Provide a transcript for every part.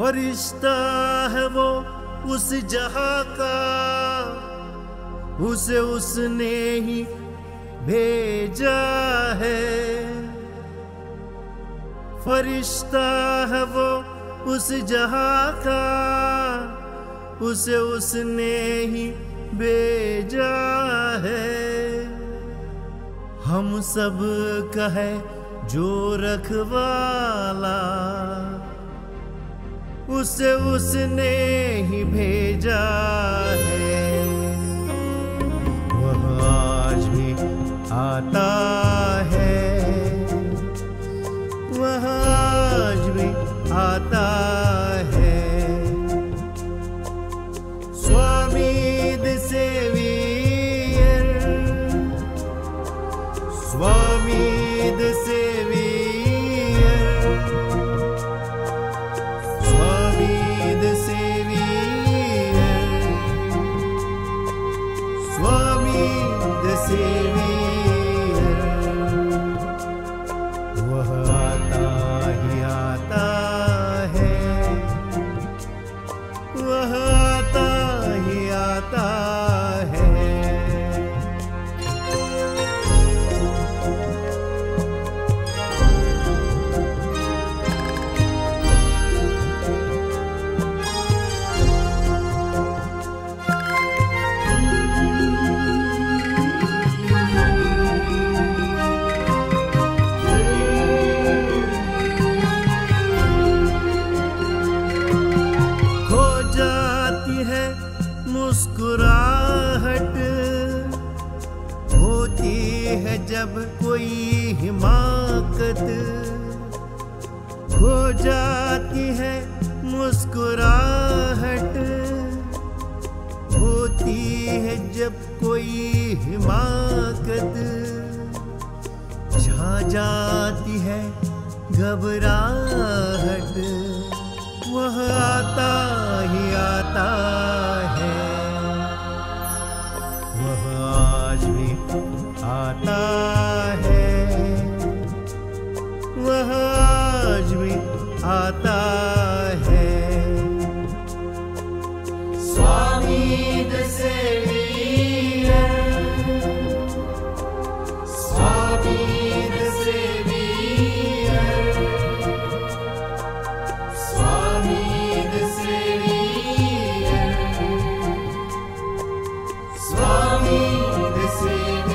फरिश्ता है वो उस जहां का, उसे उसने ही भेजा है। फरिश्ता है वो उस जहां का, उसे उसने ही भेजा है। हम सब का है जो रखवाला, उसे उसने ही भेजा है। वह आज भी आता है, वह आज भी आता है। Swami the saviour, Swami the saviour, Swami the saviour, Swami the saviour. वह आता ही आता है, वह आता ही आता है। खो जाती है मुस्कुराहट, होती है जब कोई हिमाकत। खो जाती है मुस्कुराहट, होती है जब कोई हिमाकत। छा जाती है घबराहट, वह आता ही आता है। वह आज भी आता है, वह आज भी आता है। Swami the saviour, Swami the saviour, Swami the saviour, Swami the saviour.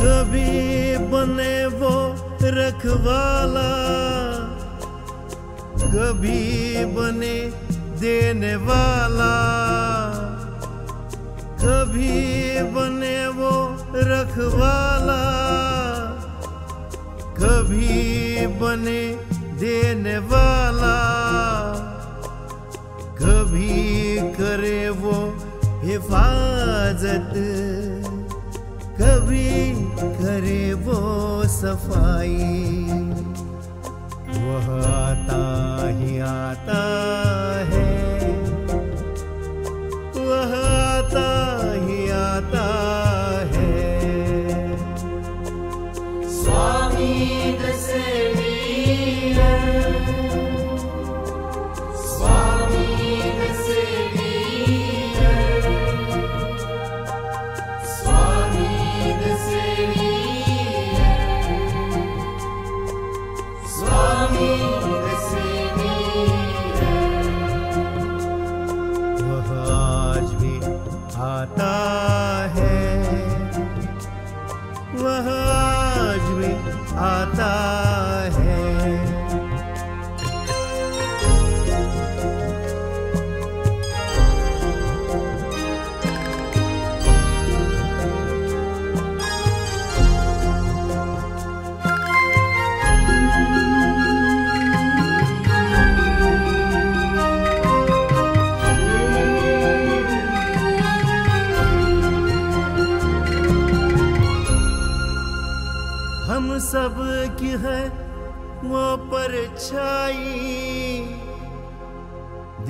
कभी बने वो रखवाला, कभी बने देने वाला। कभी बने वो रखवाला, कभी बने देने वाला। कभी करे वो हिफाजत, कभी करे वो सफाई। वह आता ही आता है, वह आता ही आता है। Swami the saviour, Swami the saviour, Swami the saviour, Swami the saviour.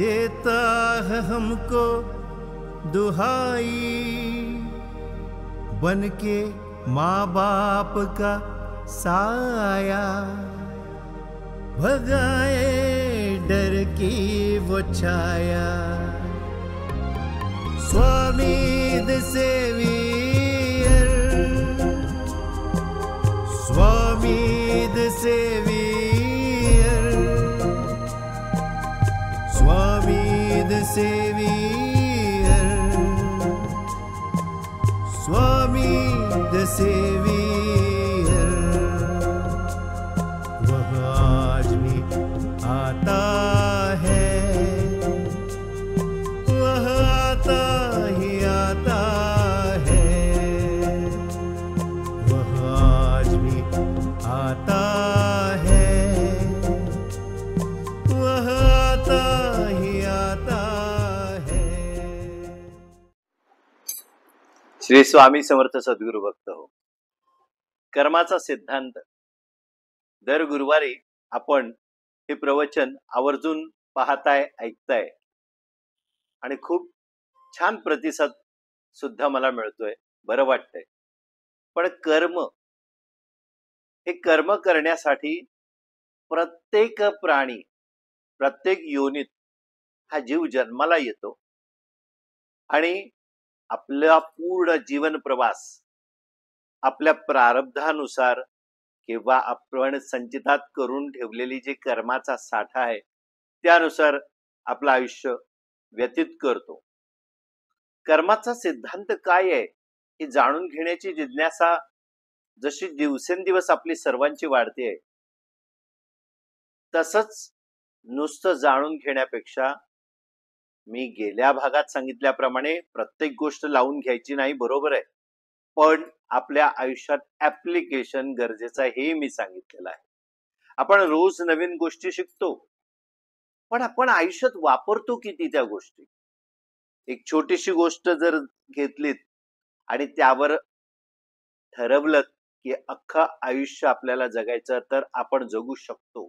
देता है हमको दुहाई, बन के माँ बाप का साया, भगाए डर की वो छाया। Swami the saviour, Swami the saviour, Swami the saviour, Swami the saviour. वह आज भी आता है, वह आता ही आता है, वह आज भी आता है, वह आता ही आता है। श्री स्वामी समर्थ सद्गुरु भक्त हो. कर्माचा सिद्धांत. दर गुरुवारी आपण हे प्रवचन आवर्जून पाहताय, ऐकताय आणि खूप छान प्रतिसाद सुद्धा मला मिळतोय. बरं वाटतंय. पण हे कर्म करण्यासाठी प्रत्येक प्राणी, प्रत्येक योनीत हा जीव जन्माला येतो आणि आपला पूर्ण जीवन प्रवास आपल्या प्रारब्धानुसार किंवा आपण संचितात करून ठेवलेली जी कर्माचा साठा आहे त्यानुसार आपलं आयुष्य व्यतीत करतो. कर्माचा सिद्धांत काय आहे हे जाणून घेण्याची जिज्ञासा जशी दिवसेंदिवस आपली सर्वांची वाढते आहे, तसंच नुसतं जाणून घेण्यापेक्षा मी गेल्या भागात सांगितल्याप्रमाणे प्रत्येक गोष्ट लावून घ्यायची नाही, बरोबर आहे, पण आपल्या आयुष्यात ऍप्लिकेशन गरजेचं आहे हे मी सांगितलेलं आहे. आपण रोज नवीन गोष्टी शिकतो, पण आपण आयुष्यात वापरतो किती त्या गोष्टी? एक छोटीशी गोष्ट जर घेतलीत आणि त्यावर ठरवलं की अख्खं आयुष्य आपल्याला जगायचं तर आपण जगू शकतो.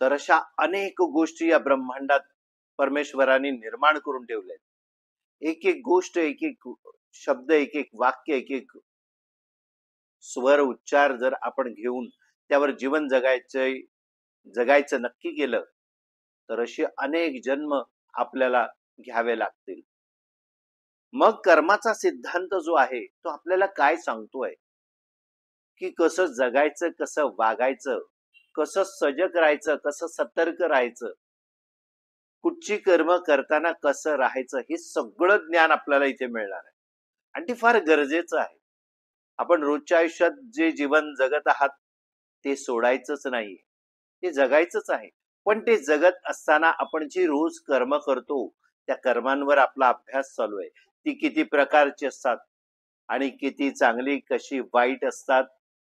तर अशा अनेक गोष्टी या ब्रह्मांडात परमेश्वराने निर्माण करून ठेवले. एक एक गोष्ट, एक एक शब्द, एक एक वाक्य, एक एक स्वर उच्चार जर आपण घेऊन त्यावर जीवन जगायचं नक्की केलं तर असे अनेक जन्म आपल्याला घ्यावे लागतील. मग कर्माचा सिद्धांत जो आहे तो आपल्याला काय सांगतोय की कसं जगायचं, कसं वागायचं, कसं सजग राहायचं, कसं सतर्क राहायचं, कुठची कर्म करताना कसं राहायचं, हे सगळं ज्ञान आपल्याला इथे मिळणार आहे आणि ते फार गरजेचं आहे. आपण रोजच्या आयुष्यात जे जीवन जगत आहात ते सोडायचंच नाहीये, ते जगायचंच आहे. पण ते जगत असताना आपण जी रोज कर्म करतो त्या कर्मांवर आपला अभ्यास चालू आहे. ती किती प्रकारची असतात आणि किती चांगली, कशी वाईट असतात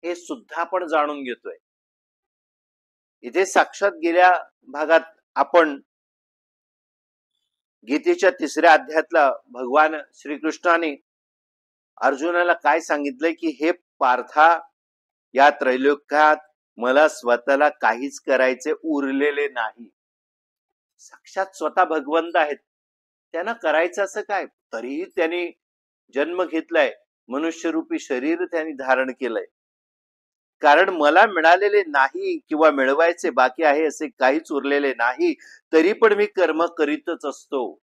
हे सुद्धा आपण जाणून घेतोय. इथे साक्षात गेल्या भागात आपण गीतेच्या 3ऱ्या अध्यायातला भगवान श्रीकृष्णाने अर्जुनाला काय सांगितलंय की हे पार्था, या त्रैलोक्यात मला स्वतःला काहीच करायचे उरलेले नाही. साक्षात स्वतः भगवंत आहेत, त्यांना करायचं असं काय? तरीही त्यांनी जन्म घेतलाय, मनुष्यरूपी शरीर त्यांनी धारण केलंय. कारण मला मिळालेले नाही किंवा मिळवायचे बाकी आहे असे काहीच उरलेले नाही, तरी पण मी कर्म करीतच असतो.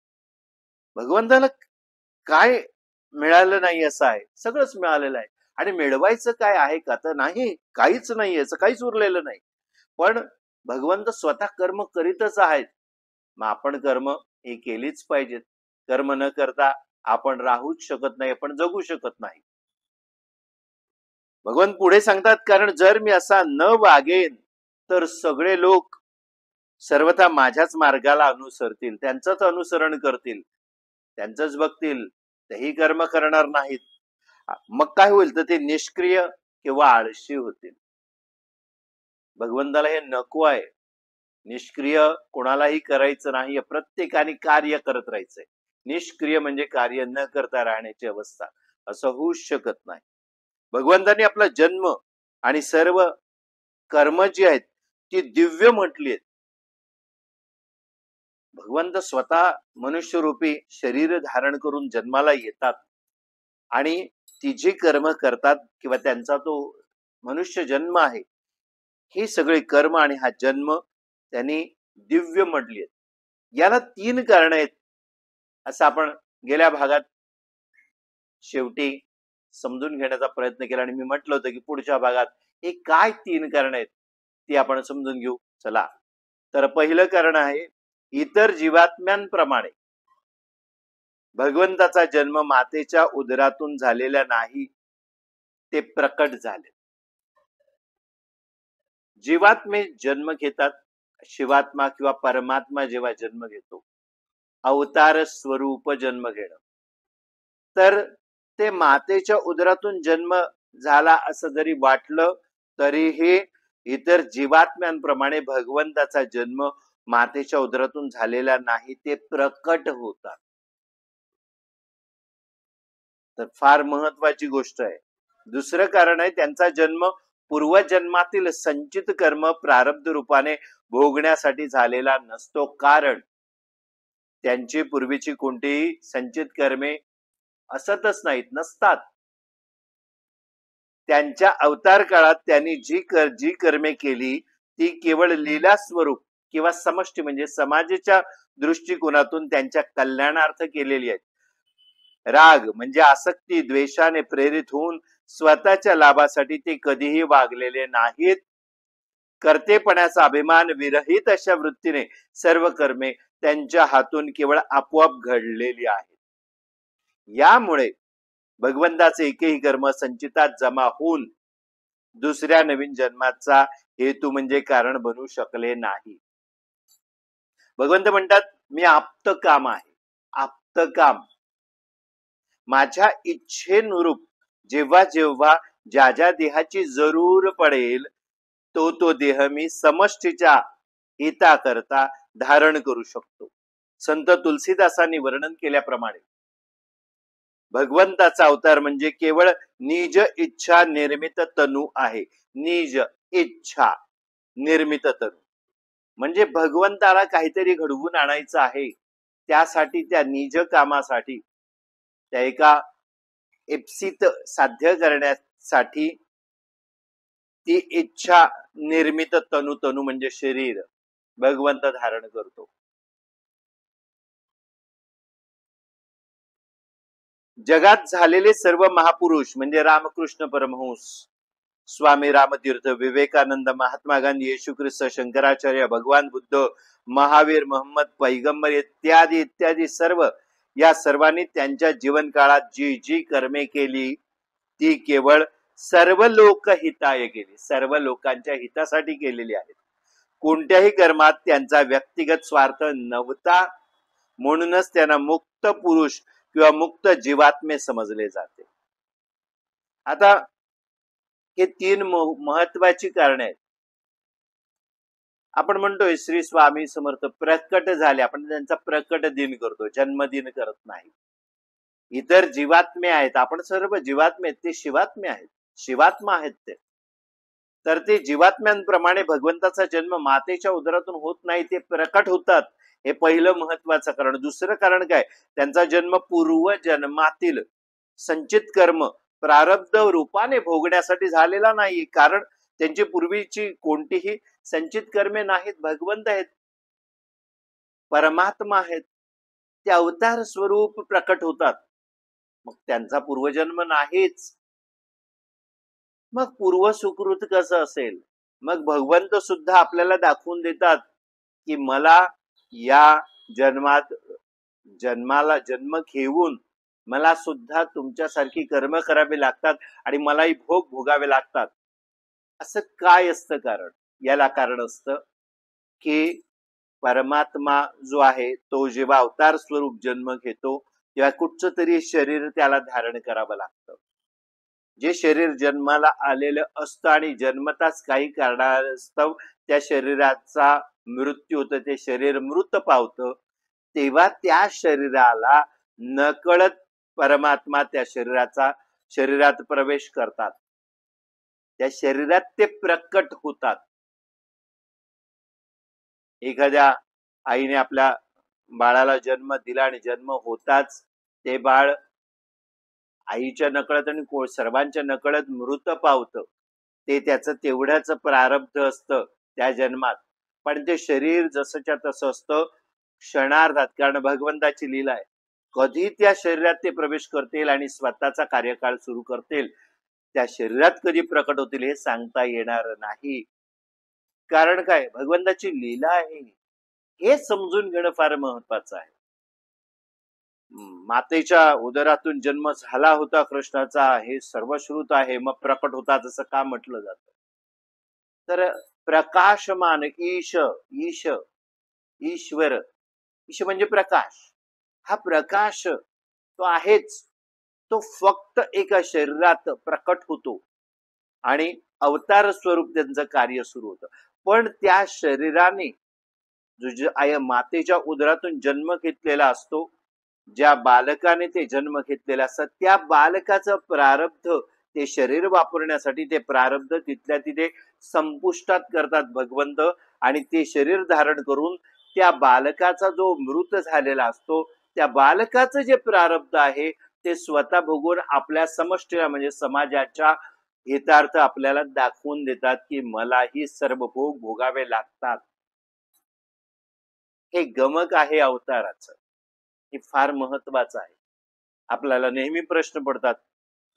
भगवंताला काय मिळालं नाही असं आहे? सगळंच मिळालेलं आहे. आणि मिळवायचं काय आहे का? तर नाही, काहीच नाही, असं काहीच उरलेलं नाही. पण भगवंत स्वतः कर्म करीतच आहेत. मग आपण कर्म हे केलीच पाहिजेत. कर्म न करता आपण राहूच शकत नाही, आपण जगू शकत नाही. भगवान पुढे सांगतात, कारण जर मी असा न वागेन तर सगळे लोक सर्वथा माझ्याच मार्गाला अनुसरतील, त्यांचंच अनुसरण करतील, त्यांचंच बघतील, तेही कर्म करणार नाहीत. मग काय होईल? तर ते निष्क्रिय किंवा आळशी होतील. भगवंताला हे नको आहे. निष्क्रिय कोणालाही करायचं नाही, प्रत्येकाने कार्य करत राहायचंय. निष्क्रिय म्हणजे कार्य न करता राहण्याची अवस्था, असं होऊच शकत नाही. भगवंतांनी आपला जन्म आणि सर्व कर्म जी आहेत ती दिव्य म्हटली आहेत. भगवंत स्वतः मनुष्यरूपी शरीर धारण करून जन्माला येतात आणि ती जी कर्म करतात किंवा त्यांचा तो मनुष्य जन्म आहे, ही सगळे कर्म आणि हा जन्म त्यांनी दिव्य म्हटली आहेत. याला 3 कारण आहेत असं आपण गेल्या भागात शेवटी समजून घेण्याचा प्रयत्न केला आणि मी म्हटलं होतं की पुढच्या भागात हे काय 3 कारण आहेत ती आपण समजून घेऊ. चला, तर पहिलं कारण आहे, इतर जीवात्म्यांप्रमाणे भगवंताचा जन्म मातेच्या उदरातून झालेला नाही, ते प्रकट झाले. जीवात्मे जन्म घेतात, शिवात्मा किंवा परमात्मा जेव्हा जन्म घेतो, अवतार स्वरूप जन्म घेणं, तर ते मातेच्या उदरातून जन्म झाला असं जरी वाटलं तरीही इतर जीवात्म्यांप्रमाणे भगवंताचा जन्म मातेच्या उदरातून झालेला नाही, ते प्रकट होतात. तर फार महत्वाची गोष्ट आहे. दुसरं कारण आहे, त्यांचा जन्म पूर्वजन्मातील संचित कर्म प्रारब्ध रूपाने भोगण्यासाठी झालेला नसतो, कारण त्यांची पूर्वीची कोणतीही संचित कर्मे असतच नाहीत, नसतात. त्यांच्या अवतार काळात त्यांनी जी कर्मे केली ती केवळ लीला स्वरूप किंवा समष्टी म्हणजे समाजाच्या दृष्टिकोनातून त्यांच्या कल्याणार्थ केलेली आहेत. राग म्हणजे आसक्ती, द्वेषाने प्रेरित होऊन स्वतःच्या लाभासाठी ते कधीही वागलेले नाहीत. कर्तेपणाचा अभिमान विरहित अशा वृत्तीने सर्व कर्मे त्यांच्या हातून केवळ आपोआप घडलेली आहेत. यामुळे भगवंताचे एकही कर्म संचितात जमा होऊन दुसऱ्या नवीन जन्माचा हेतू म्हणजे कारण बनू शकले नाही. भगवंत म्हणतात, मी आप्त काम आहे. आप्त काम, माझ्या इच्छेनुरूप जेव्हा जेव्हा ज्या ज्या देहाची जरूर पडेल तो देह मी समष्टीच्या हिताकरता धारण करू शकतो. संत तुलसीदासांनी वर्णन केल्याप्रमाणे भगवंताचा अवतार म्हणजे केवळ निज इच्छा निर्मित तनु आहे. निज इच्छा निर्मित तनु म्हणजे भगवंताला काहीतरी घडवून आणायचं आहे, त्यासाठी त्या निज कामासाठी त्या एका इप्सित साध्य करण्यासाठी ती इच्छा निर्मित तनु म्हणजे शरीर भगवंत धारण करतो. जगात झालेले सर्व महापुरुष म्हणजे रामकृष्ण परमहंस, स्वामी रामतीर्थ, विवेकानंद, महात्मा गांधी, येशू ख्रिस्त, शंकराचार्य, भगवान बुद्ध, महावीर, मोहम्मद पैगंबर इत्यादी इत्यादी सर्व, या सर्वांनी त्यांच्या जीवन काळात जी जी कर्मे केली ती केवळ सर्व लोकहिताय केली, सर्व लोकांच्या हितासाठी केलेली आहेत. कोणत्याही कर्मात त्यांचा व्यक्तिगत स्वार्थ नव्हता, म्हणूनच त्यांना मुक्त पुरुष किंवा मुक्त जीवात्मे समजले जाते. आता हे 3 महत्वाची कारणे आहेत. आपण म्हणतोय श्री स्वामी समर्थ प्रकट झाले, आपण त्यांचा प्रकट दिन करतो, जन्मदिन करत नाही. इतर जीवात्मे आहेत, आपण सर्व जीवात्मे आहेत, ते शिवात्मे आहेत, शिवात्मा आहेत ते. तर ते जीवात्म्यांप्रमाणे भगवंताचा जन्म मातेच्या उदरातून होत नाही, ते प्रकट होतात. हे पहिलं महत्वाचं कारण. दुसरं कारण काय, त्यांचा जन्म पूर्व जन्मातील संचित कर्म प्रारब्ध रूपाने भोगण्यासाठी झालेला नाही, कारण त्यांची पूर्वीची कोणतीही संचित कर्मे नाहीत. भगवंत आहेत, परमात्मा आहेत, ते अवतार स्वरूप प्रकट होतात. मग त्यांचा पूर्वजन्म नाहीच, मग पूर्व सुकृत कसं असेल? मग भगवंत सुद्धा आपल्याला दाखवून देतात की मला या जन्मात जन्म घेऊन मला सुद्धा तुमच्यासारखी कर्म करावी लागतात आणि मलाही भोग भोगावे लागतात. असं काय असतं कारण? याला कारण असतं की परमात्मा जो आहे तो जेव्हा अवतार स्वरूप जन्म घेतो तेव्हा कुठचं तरी शरीर त्याला धारण करावं लागतं. जे शरीर जन्माला आलेलं असतं आणि जन्मताच काही कारणास्तव त्या शरीराचा मृत्यू होतो, ते शरीर मृत पावतं, तेव्हा त्या शरीराला नकळत परमात्मा त्या शरीरात प्रवेश करतात, त्या शरीरात ते प्रकट होतात. एखाद्या आईने आपल्या बाळाला जन्म दिला आणि जन्म होताच ते बाळ आईच्या नकळत आणि सर्वांच्या नकळत मृत पावतं. ते त्याचं तेवढ्याच प्रारब्ध असतं त्या जन्मात. पण ते शरीर जसंच्या तसं असतं क्षणार्धात, कारण भगवंताची लीला आहे. कधी त्या शरीरात ते प्रवेश करतील आणि स्वतःचा कार्यकाळ सुरू करतील, त्या शरीरात कधी प्रकट होतील हे सांगता येणार नाही. कारण काय, भगवंताची लीला आहे हे समजून घेणं फार महत्वाचं आहे. मातेच्या उदरातून जन्म झाला होता कृष्णाचा हे सर्वश्रुत आहे, मग प्रकट होता जसं का म्हटलं जातं. तर प्रकाशमान ईश, ईश ईश्वर, ईश म्हणजे प्रकाश. हा प्रकाश तो आहेच, तो फक्त एका शरीरात प्रकट होतो आणि अवतार स्वरूप त्यांचं कार्य सुरू होतं. पण त्या शरीराने मातेच्या उदरातून जन्म घेतलेला असतो, ज्या बालकाने ते जन्म घेतलेला असतात त्या बालकाचं प्रारब्ध ते शरीर वापरण्यासाठी ते प्रारब्ध तिथल्या तिथे संपुष्टात करतात भगवंत, आणि ते शरीर धारण करून त्या बालकाचा जो मृत झालेला असतो त्या बालकाचं जे प्रारब्ध आहे ते स्वतः भोगून आपल्या समष्टीला म्हणजे समाजाच्या हितार्थ आपल्याला दाखवून देतात की मलाही सर्व भोग भोगावे लागतात. हे गमक आहे अवताराचं, हे फार महत्वाचं आहे. आपल्याला नेहमी प्रश्न पडतात,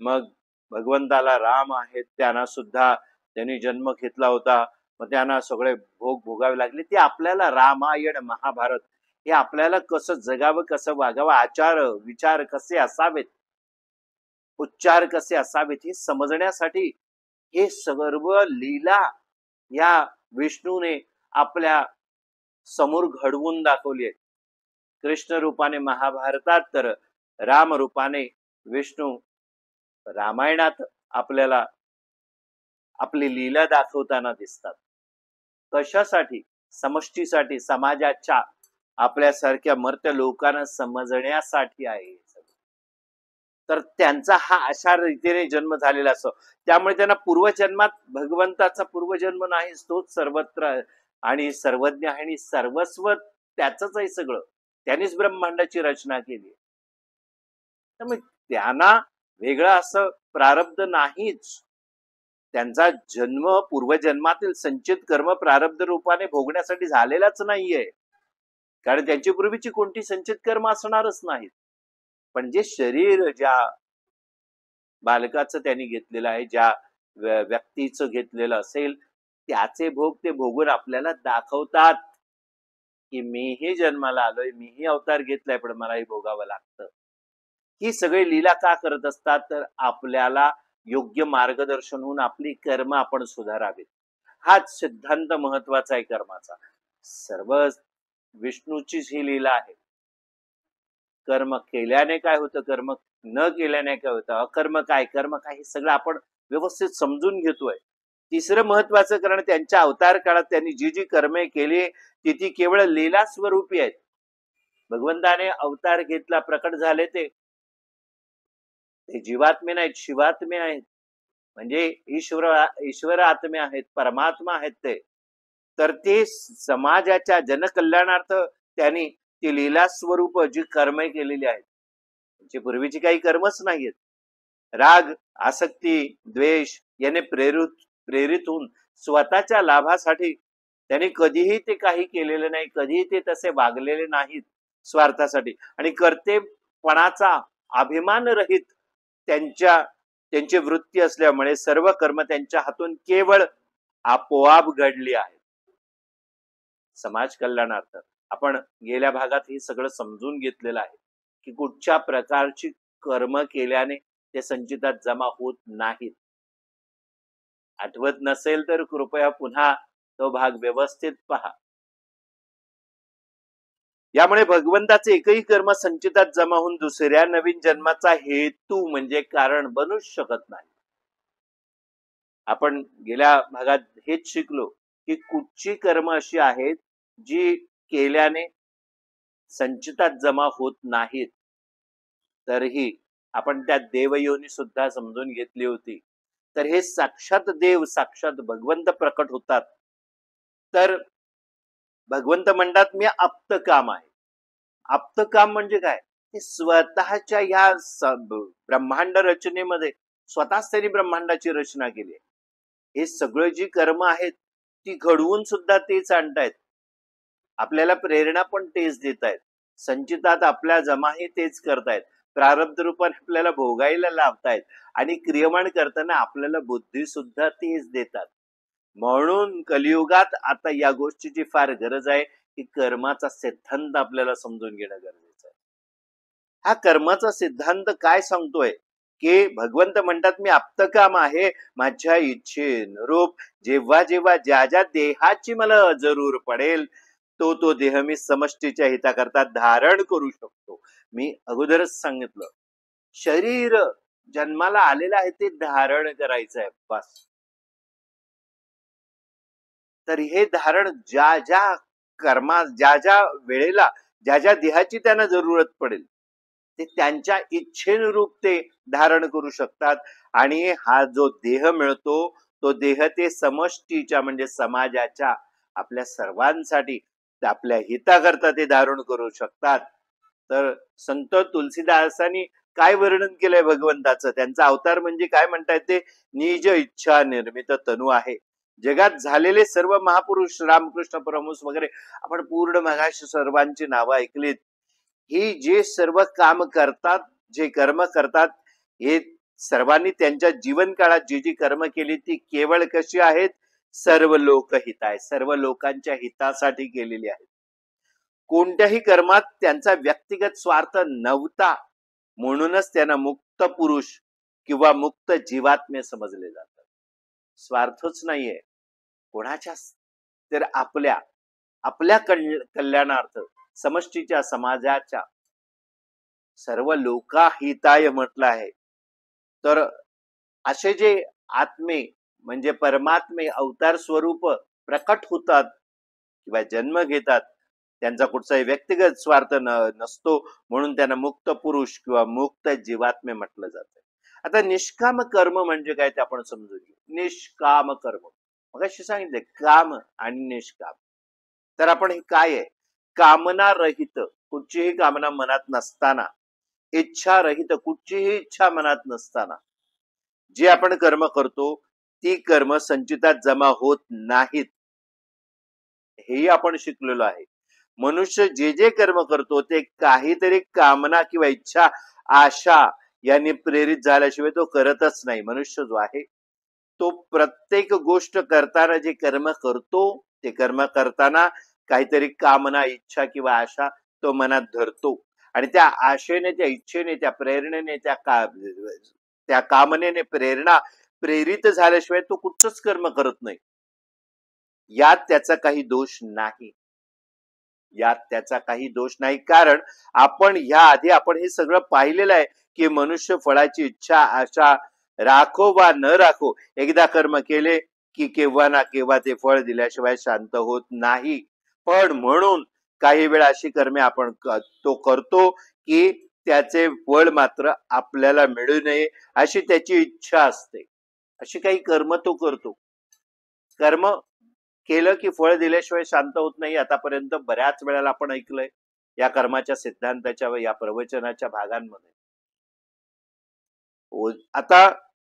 मग भगवंताला राम आहेत त्यांना सुद्धा त्यांनी जन्म घेतला होता, मग त्यांना सगळे भोग भोगावे लागले. ते आपल्याला रामायण महाभारत हे आपल्याला कसं जगावं कसं वागावं, आचार विचार कसे असावेत, उच्चार कसे असावेत हे समजण्यासाठी हे सर्व लीला या विष्णूने आपल्या समोर घडवून दाखवली आहे. कृष्ण रूपाने महाभारतात तर राम रूपाने विष्णू रामायणात आपल्याला आपली लीला दाखवताना दिसतात. कशासाठी? समष्टीसाठी, समाजाच्या आपल्यासारख्या मर्त्य लोकांना समजण्यासाठी आहे. तर त्यांचा हा अशा रीतीने जन्म झालेला असतो, त्यामुळे त्यांना पूर्वजन्मात भगवंताचा पूर्वजन्म नाही, तोच सर्वत्र आणि सर्वज्ञ आणि सर्वस्व त्याचंच आहे सगळं, त्यांनीच ब्रह्मांडाची रचना केली. त्यामुळे त्यांना वेगळं असं प्रारब्ध नाहीच. त्यांचा जन्म पूर्वजन्मातील संचित कर्म प्रारब्ध रूपाने भोगण्यासाठी झालेलाच नाहीये, कारण त्यांची पूर्वीची कोणती संचित कर्म असणारच नाहीत. पण जे शरीर ज्या बालकाचं त्यांनी घेतलेलं आहे, ज्या व्यक्तीचं घेतलेलं असेल त्याचे भोग ते भोगून आपल्याला दाखवतात की मीही जन्माला आलोय, मीही अवतार घेतलाय, पण मलाही भोगावं लागतं. ही सगळी लीला का करत असतात? तर आपल्याला योग्य मार्गदर्शन होऊन आपली कर्म आपण सुधारावीत. हाच सिद्धांत महत्वाचा आहे कर्माचा. सर्व विष्णूचीच ही लीला आहे. कर्म केल्याने काय होतं, कर्म न केल्याने काय होतं, अकर्म काय कर्म काय, हे सगळं आपण व्यवस्थित समजून घेतोय. तिसरं महत्वाचं कारण त्यांच्या अवतार काळात त्यांनी जी जी कर्मे केली ती केवळ लीला स्वरूपी आहेत. भगवंताने अवतार घेतला, प्रकट झाले ते जीवात्मे नाहीत, शिवात्मे आहेत, म्हणजे ईश्वर आत्मे आहेत, परमात्मा आहेत ते. तर ते समाजाच्या जनकल्याणार्थ त्यांनी ती लीला स्वरूप जी कर्मे केलेली आहेत, त्यांची पूर्वीची काही कर्मच नाहीयेत. राग, आसक्ती, द्वेष याने प्रेरित होऊन स्वतःच्या लाभासाठी त्यांनी कधीही ते काही केलेले नाही, कधीही ते तसे वागलेले नाहीत स्वार्थासाठी. आणि कर्तेपणाचा अभिमान रहित त्यांची वृत्ती असल्यामुळे सर्व कर्म त्यांच्या हातून केवळ आपोआप घडली आहेत समाज कल्याणार्थ. आपण गेल्या भागात हे सगळं समजून घेतलेलं आहे की कुठच्या प्रकारची कर्म केल्याने ते संचितात जमा होत नाहीत. आठवत नसेल तर कृपया पुन्हा तो भाग व्यवस्थित पहा. यामुळे भगवंताचे एकही कर्म संचितात जमा होऊन दुसऱ्या नवीन जन्माचा हेतू म्हणजे कारण बनूच शकत नाही. आपण गेल्या भागात हेच शिकलो की कुठची कर्म अशी आहेत जी केल्याने संचितात जमा होत नाहीत. तरीही आपण त्या देवयोनी सुद्धा समजून घेतली होती. तर हे साक्षात देव, साक्षात भगवंत प्रकट होतात. तर भगवंत म्हणतात मी आप्त काम आहे, आप्तकाम म्हणजे काय? ते स्वतःच्या ह्या ब्रह्मांड रचनेमध्ये स्वतःच त्यांनी ब्रह्मांडाची रचना केली आहे. हे सगळं जी कर्म आहेत ती घडवून सुद्धा तेच आणतायत. आपल्याला प्रेरणा पण तेच देत आहेत. संचितात आपल्या जमाही तेच करतायत. प्रारब्ध रूपाने आपल्याला भोगायला लावतायत आणि क्रियमाण करताना आपल्याला बुद्धी सुद्धा तेच देतात. म्हणून कलियुगात आता या गोष्टीची फार गरज आहे की कर्माचा सिद्धांत आपल्याला समजून घेणं गरजेचं आहे. हा कर्माचा सिद्धांत काय सांगतोय की भगवंत म्हणतात मी आप्तकाम आहे, माझ्या इच्छेनुरूप जेव्हा जेव्हा ज्या ज्या देहाची मला जरूर पडेल तो देह मी समष्टीच्या हिताकरता धारण करू शकतो. मी अगोदरच सांगितलं, शरीर जन्माला आलेलं आहे ते धारण करायचं आहे बस. तर हे धारण ज्या ज्या ज्या ज्या वेळेला ज्या ज्या देहाची त्यांना जरूरत पडेल ते त्यांच्या इच्छेनुरूप ते धारण करू शकतात. आणि हा जो देह मिळतो तो देह ते समष्टीच्या म्हणजे समाजाच्या आपल्या सर्वांसाठी आपल्या हिताकरता ते धारण करू शकतात. तर संत तुलसीदासांनी काय वर्णन केलंय भगवंताचं? त्यांचा अवतार म्हणजे काय म्हणतायत ते? निज इच्छा निर्मित तनु आहे. जगात झालेले सर्व महापुरुष रामकृष्ण परमहंस वगैरे आपण पूर्ण मगाशी सर्वांची नावं ऐकलीत. ही जे सर्व काम करतात, जे कर्म करतात, हे सर्वांनी त्यांच्या जीवन काळात जी जी कर्म केली ती केवळ कशी आहेत? सर्व लोकहित आहे, सर्व लोकांच्या हितासाठी केलेली आहेत. कोणत्याही कर्मात त्यांचा व्यक्तिगत स्वार्थ नव्हता. म्हणूनच त्यांना मुक्त पुरुष किंवा मुक्त जीवात्मे समजले जातात. स्वार्थच नाहीये कोणाच्या, तर आपल्या कल्याणार्थ समष्टीच्या समाजाच्या सर्व लोकाहिताय म्हटलं आहे. तर असे जे आत्मे म्हणजे परमात्मे अवतार स्वरूप प्रकट होतात किंवा जन्म घेतात त्यांचा कुठचाही व्यक्तिगत स्वार्थ नसतो. म्हणून त्यांना मुक्त पुरुष किंवा मुक्त जीवात्मे म्हटलं जातं. आता निष्काम कर्म म्हणजे काय ते आपण समजून घेऊ. निष्काम कर्म मग अशी सांगितले काम आणि निष्काम. तर आपण हे काय आहे? कामना रहित, कुठचीही कामना मनात नसताना, इच्छा रहित, कुठचीही इच्छा मनात नसताना जे आपण कर्म करतो ती कर्म संचितात जमा होत नाहीत. हेही आपण शिकलेलो आहे. मनुष्य जे जे कर्म करतो ते काहीतरी कामना किंवा इच्छा आशा यांनी प्रेरित झाल्याशिवाय तो करतच नाही. मनुष्य जो आहे तो प्रत्येक गोष्ट करताना जे कर्म करतो ते कर्म करताना काहीतरी कामना इच्छा किंवा आशा तो मनात धरतो आणि त्या आशेने त्या इच्छेने त्या प्रेरणेने त्या कामनेने प्रेरणा प्रेरित झाल्याशिवाय तो कुठचंच कर्म करत नाही. यात त्याचा काही दोष नाही. यात त्याचा काही दोष नाही. कारण आपण ह्या आधी आपण हे सगळं पाहिलेलं आहे की मनुष्य फळाची इच्छा आशा राखो वा न राखो एकदा कर्म केले की केव्हा ना केव्हा ते फळ दिल्याशिवाय शांत होत नाही. पण म्हणून काही वेळा अशी कर्मे आपण तो करतो की त्याचे फळ मात्र आपल्याला मिळू नये अशी त्याची इच्छा असते. अशी काही कर्म तो करतो. कर्म केलं की फळ दिल्याशिवाय शांत होत नाही. आतापर्यंत बऱ्याच वेळेला आपण ऐकलंय या कर्माच्या सिद्धांताच्या व या प्रवचनाच्या भागांमध्ये. आता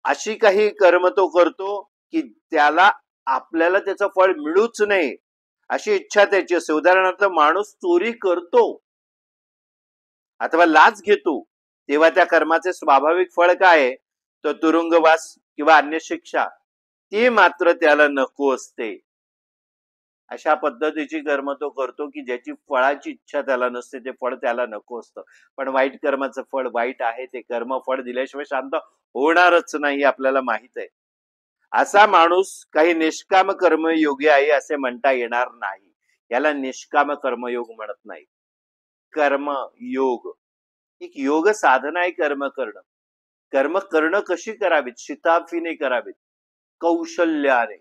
अशी काही कर्म तो करतो की त्याला आपल्याला त्याचं फळ मिळूच नये अशी इच्छा त्याची असते. उदाहरणार्थ माणूस चोरी करतो अथवा लाच घेतो तेव्हा त्या कर्माचे स्वाभाविक फळ काय आहे? तर तुरुंगवास किंवा अन्य शिक्षा. ती मात्र त्याला नको असते. अशा पद्धतीची कर्म तो करतो की ज्याची फळाची इच्छा त्याला नसते, ते फळ त्याला नको असतं. पण वाईट कर्माचं फळ वाईट आहे. ते कर्म फळ दिल्याशिवाय शांत होणारच नाही आपल्याला माहित आहे. असा माणूस काही निष्काम कर्मयोगी आहे असे म्हणता येणार नाही. याला निष्काम कर्मयोग म्हणत नाही. कर्मयोग एक योग साधना आहे. कर्म करणं कशी करावीत? शिताफीने करावीत, कौशल्याने.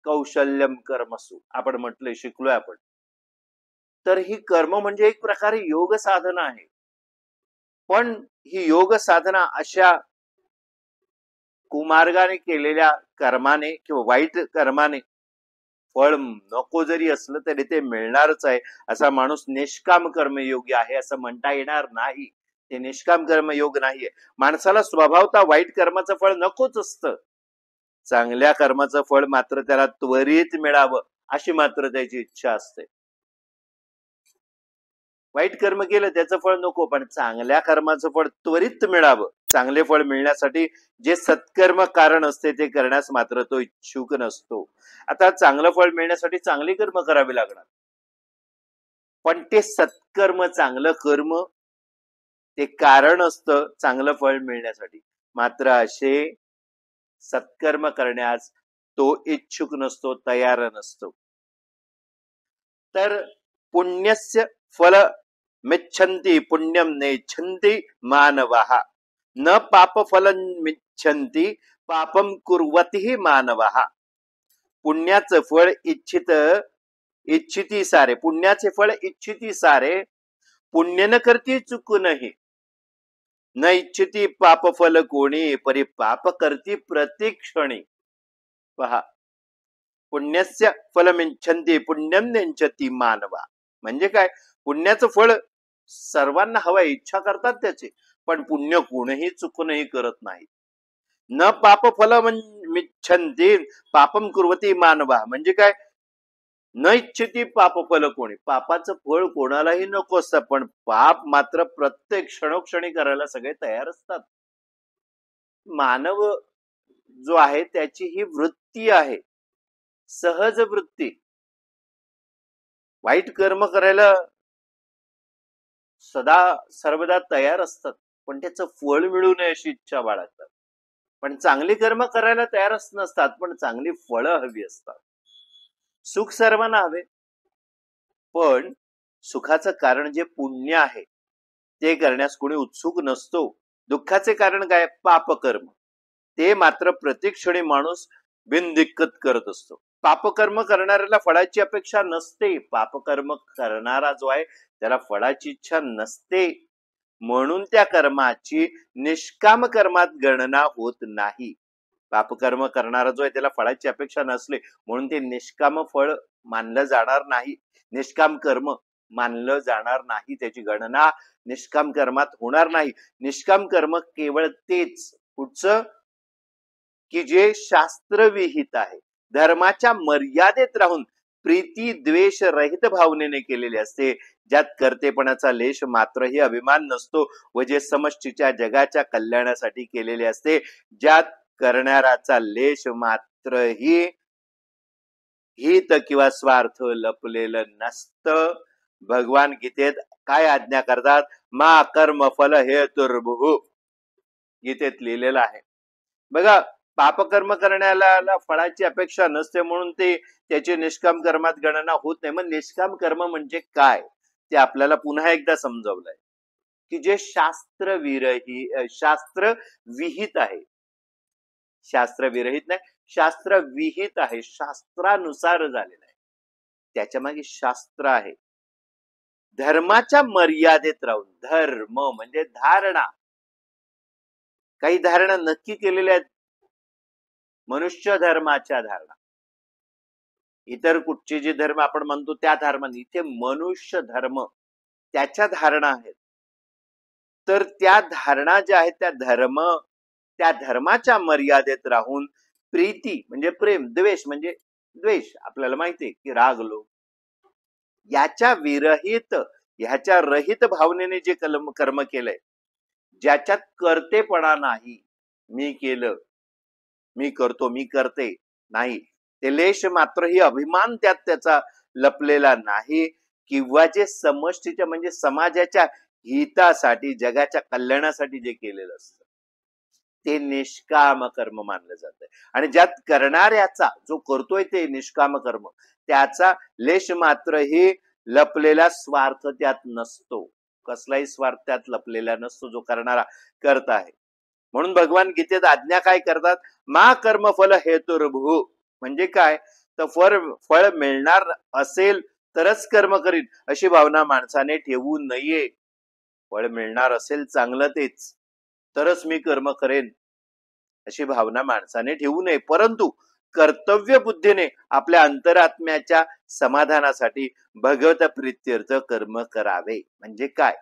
कौशल्यम कर्मसु आपण म्हटलंय, शिकलोय आपण. तर ही कर्म म्हणजे एक प्रकारे योग साधना आहे. पण ही योग साधना अशा कुमार्गाने केलेल्या कर्माने किंवा वाईट कर्माने फळ नको जरी असलं तरी ते मिळणारच आहे, असा माणूस निष्काम कर्मयोगी आहे असं म्हणता येणार नाही. ते निष्काम कर्मयोग नाहीये. माणसाला स्वभावतः वाईट कर्माचं फळ नकोच असतं. चांगल्या कर्माचं फळ मात्र त्याला त्वरित मिळावं अशी मात्र त्याची इच्छा असते. वाईट कर्म केलं त्याचं फळ नको, पण चांगल्या कर्माचं फळ त्वरित मिळावं. चांगले फळ मिळण्यासाठी जे सत्कर्म कारण असते ते करण्यास मात्र तो इच्छुक नसतो. आता चांगलं फळ मिळण्यासाठी चांगली कर्म करावी लागणार, पण ते सत्कर्म चांगलं कर्म ते कारण असतं चांगलं फळ मिळण्यासाठी. मात्र असे सत्कर्म करण्यास तो इच्छुक नसतो, तयार नसतो. तर पुण्यस्य फल मिच्छन्ति पुण्यम नेच्छन्ति मानवाः न पाप फलं मिच्छन्ति पापम कुर्वती मानवाः. पुण्याचं फळ इच्छिती सारे, पुण्याचे फळ इच्छिती सारे, पुण्य न करती चुकूनही. न इच्छिती पाप फल कोणी परी पाप करती प्रतिक्षणी. पहा, पुण्यस्य फलमिच्छन्ति पुण्यम नेच्छति मानवा. म्हणजे काय? पुण्याचं फळ सर्वांना हवंय, इच्छा करतात त्याची, पण पुण्य कोणीही चुकूनही करत नाही. न पाप फलमिच्छन्ति पापम कुर्वती मानवा. म्हणजे काय? न इच्छिती पाप फल कोणी, पापाचं फळ कोणालाही नको असतं, पण पाप मात्र प्रत्येक क्षणोक्षणी करायला सगळे तयार असतात. मानव जो आहे त्याची ही वृत्ती आहे, सहज वृत्ती. वाईट कर्म करायला सदा सर्वदा तयार असतात, पण त्याचं फळ मिळू नये अशी इच्छा बाळगतात. पण चांगली कर्म करायला तयारच नसतात, पण चांगली फळं हवी असतात. सुख सर्वांना हवे, पण सुखाचं कारण जे पुण्य आहे ते करण्यास कोणी उत्सुक नसतो. दुःखाचे कारण काय? पापकर्म. ते मात्र प्रतिक्षणी माणूस बिनदिक्कत करत असतो. पापकर्म करणाऱ्याला फळाची अपेक्षा नसते. पापकर्म करणारा जो आहे त्याला फळाची इच्छा नसते, म्हणून त्या कर्माची निष्काम कर्मात गणना होत नाही. पापकर्म करणारा जो आहे त्याला फळाची अपेक्षा नसले म्हणून ते निष्काम फळ मानलं जाणार नाही, निष्काम कर्म मानलं जाणार नाही. त्याची गणना निष्काम कर्मात होणार नाही. निष्काम कर्म केवळ तेच कुठचं की जे शास्त्रविहित आहे, धर्माच्या मर्यादेत राहून प्रीती द्वेष रहित भावनेने केलेले असते, ज्यात कर्तेपणाचा लेश मात्रही अभिमान नसतो व जे समष्टीच्या जगाच्या कल्याणासाठी केलेले असते, ज्यात करणाऱ्याचा लेश मात्रही हित किंवा स्वार्थ लपलेलं नसतं. भगवान गीतेत काय आज्ञा करतात? मा कर्म फल हेतुर्भुः गीतेत लिहिलेलं आहे. बघा, पापकर्म करण्याला फळाची अपेक्षा नसते म्हणून ते त्याची निष्काम कर्मात गणना होत नाही. मग निष्काम कर्म म्हणजे काय ते आपल्याला पुन्हा एकदा समजवलंय की जे शास्त्र विहित आहे, शास्त्र विरहित नाही, शास्त्र विहित आहे, शास्त्रानुसार झालेलं आहे, त्याच्या मागे शास्त्र आहे. धर्माच्या मर्यादेत राहून, धर्म म्हणजे धारणा, काही धारणा नक्की केलेल्या आहेत, मनुष्य धर्माच्या धारणा. इतर कुठचे जे धर्म आपण म्हणतो त्या धर्माने, इथे मनुष्य धर्म त्याच्या धारणा आहेत. तर त्या धारणा ज्या आहेत त्या धर्माच्या मर्यादेत राहून प्रीती म्हणजे प्रेम, द्वेष म्हणजे द्वेष, आपल्याला माहितीये की राग लोभ, याच्या विरहित ह्याच्या रहित भावनेने जे कर्म केलंय, ज्याच्यात कर्तेपणा नाही, मी केलं, मी करतो, मी करते नाही, ते लेश मात्रही अभिमान त्यात त्याचा लपलेला नाही, किंवा जे समष्टीच्या म्हणजे समाजाच्या हितासाठी जगाच्या कल्याणासाठी जे केलेलं असतं ते निष्काम कर्म मानलं जातं. आणि ज्यात करणाऱ्याचा जो करतोय ते निष्काम कर्म त्याचा लेश मात्रही लपलेला स्वार्थ त्यात नसतो, कसलाही स्वार्थ त्यात लपलेला नसतो जो करणारा करत आहे. म्हणून भगवान गीतेत आज्ञा काय करतात? मा कर्म फल हेतुर्भुः. म्हणजे काय? तर फळ मिळणार असेल तरच कर्म करीन अशी भावना माणसाने ठेवू नये. फळ मिळणार असेल चांगलं तेच तरच मी कर्म करेन अशी भावना माणसाने ठेवू नये. परंतु कर्तव्य बुद्धीने आपल्या अंतरात्म्याच्या समाधानासाठी भगवत प्रीत्यर्थ कर्म करावे. म्हणजे काय,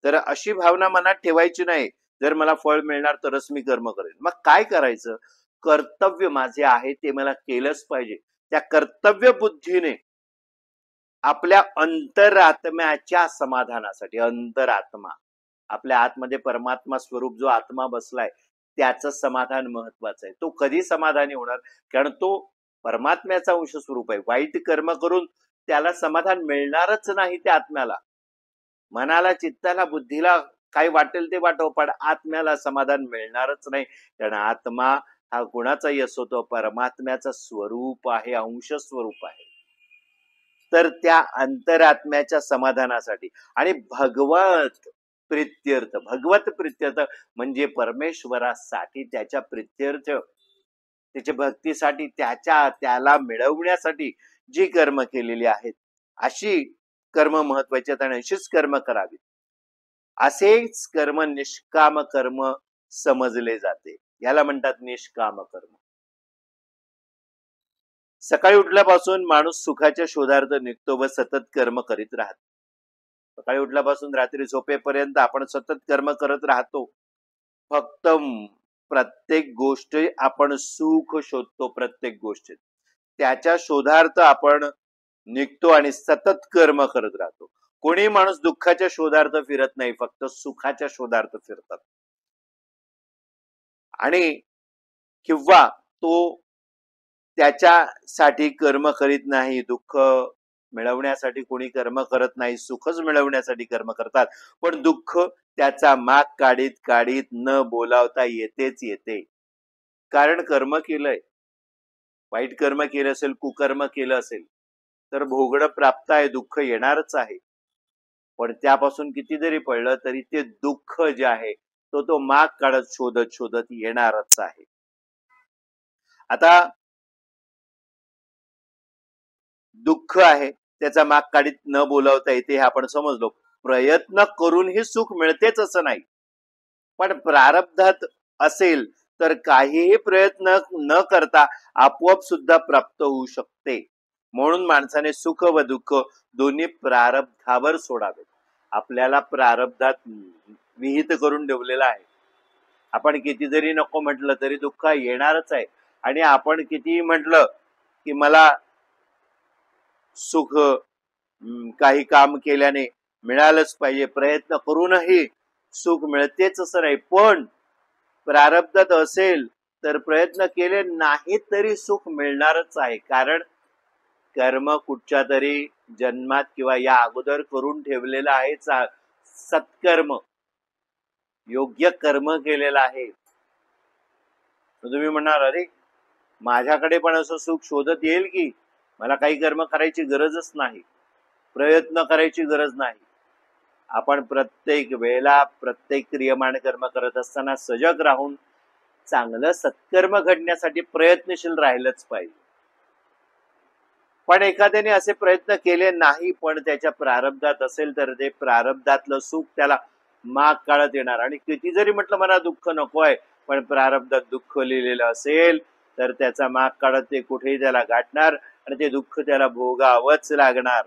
तर अशी भावना मनात ठेवायची नाही, जर मला फळ मिळणार तरच मी कर्म करेन. मग काय करायचं, कर्तव्य माझे आहे ते मला केलंच पाहिजे. त्या कर्तव्य बुद्धीने आपल्या अंतरात्म्याच्या समाधानासाठी, अंतरात्मा आपल्या आतमध्ये परमात्मा स्वरूप जो आत्मा बसलाय त्याचं समाधान महत्वाचं आहे. तो कधी समाधानी होणार, कारण तो परमात्म्याचा अंश स्वरूप आहे. वाईट कर्म करून त्याला समाधान मिळणारच नाही. त्या आत्म्याला, मनाला, चित्ताला, बुद्धीला काही वाटेल ते वाटो, पण आत्म्याला समाधान मिळणारच नाही. कारण आत्मा हा गुणाचाही असो, तो परमात्म्याचं स्वरूप आहे, अंश स्वरूप आहे. तर त्या अंतरात्म्याच्या समाधानासाठी आणि भगवत प्रीत्यर्थ म्हणजे परमेश्वरासाठी, त्याच्या प्रीत्यर्थ, त्याच्या भक्तीसाठी, त्याला मिळवण्यासाठी जी कर्म केलेली आहेत अशी कर्म महत्वाची आहेत आणि अशीच कर्म करावी. असेच कर्म निष्काम कर्म समजले जाते. याला म्हणतात निष्काम कर्म. सकाळी उठल्यापासून माणूस सुखाच्या शोधार्थ निघतो व सतत कर्म करीत राहतो. सकाळी उठल्यापासून रात्री झोपेपर्यंत आपण सतत कर्म करत राहतो. फक्त प्रत्येक गोष्ट आपण सुख शोधतो, प्रत्येक गोष्टीत त्याच्या शोधार्थ आपण निघतो आणि सतत कर्म करत राहतो. कोणी माणूस दुःखाच्या शोधार्थ फिरत नाही, फक्त सुखाच्या शोधार्थ फिरतात. आणि किंवा तो त्याच्यासाठी कर्म करीत नाही, दुःख मिळवण्यासाठी कोणी कर्म करत नाही, सुखच मिळवण्यासाठी कर्म करतात. पण दुःख त्याचा माग काढीत काढीत न बोलावता येतेच येते. कारण कर्म केलंय, वाईट कर्म केलं असेल, कुकर्म केलं असेल तर भोगणं प्राप्त आहे, दुःख येणारच आहे. पण त्यापासून किती जरी पडलं तरी ते दुःख जे आहे तो माग काढत शोधत शोधत येणारच आहे. आता दुःख आहे, त्याचा माग काढीत न बोलावता येते हे आपण समजलो. प्रयत्न करूनही सुख मिळतेच असं नाही, पण प्रारब्धात असेल तर काहीही प्रयत्न न करता आपोआप सुद्धा प्राप्त होऊ शकते. म्हणून माणसाने सुख व दुःख दोन्ही प्रारब्धावर सोडावे. आपल्याला प्रारब्धात विहित करून ठेवलेला आहे. आपण किती जरी नको म्हटलं तरी दुःख येणारच आहे. आणि आपण कितीही म्हटलं की मला सुख काही काम केल्याने मिळालंच पाहिजे, प्रयत्न करूनही सुख मिळतेच असं नाही. पण प्रारब्धात असेल तर प्रयत्न केले नाही तरी सुख मिळणारच आहे. कारण कर्म कुठच्या तरी जन्मात किंवा या अगोदर करून ठेवलेला आहे, सत्कर्म, योग्य कर्म केलेला आहे. तुम्ही म्हणणार अरे माझ्याकडे पण असं सुख शोधत येईल की, मला काही कर्म करायची गरजच नाही, प्रयत्न करायची गरज नाही. आपण प्रत्येक वेळेला प्रत्येक क्रियमाण कर्म करत असताना सजग राहून चांगलं सत्कर्म घडण्यासाठी प्रयत्नशील राहिलंच पाहिजे. पण एखाद्याने असे प्रयत्न केले नाही, पण त्याच्या प्रारब्धात असेल तर ते प्रारब्धातलं सुख त्याला माग काढत येणार. आणि किती जरी म्हटलं मला दुःख नकोय, पण प्रारब्धात दुःख लिहिलेलं असेल तर त्याचा माग काढत ते कुठेही त्याला गाठणार आणि ते दुःख त्याला भोगावंच लागणार.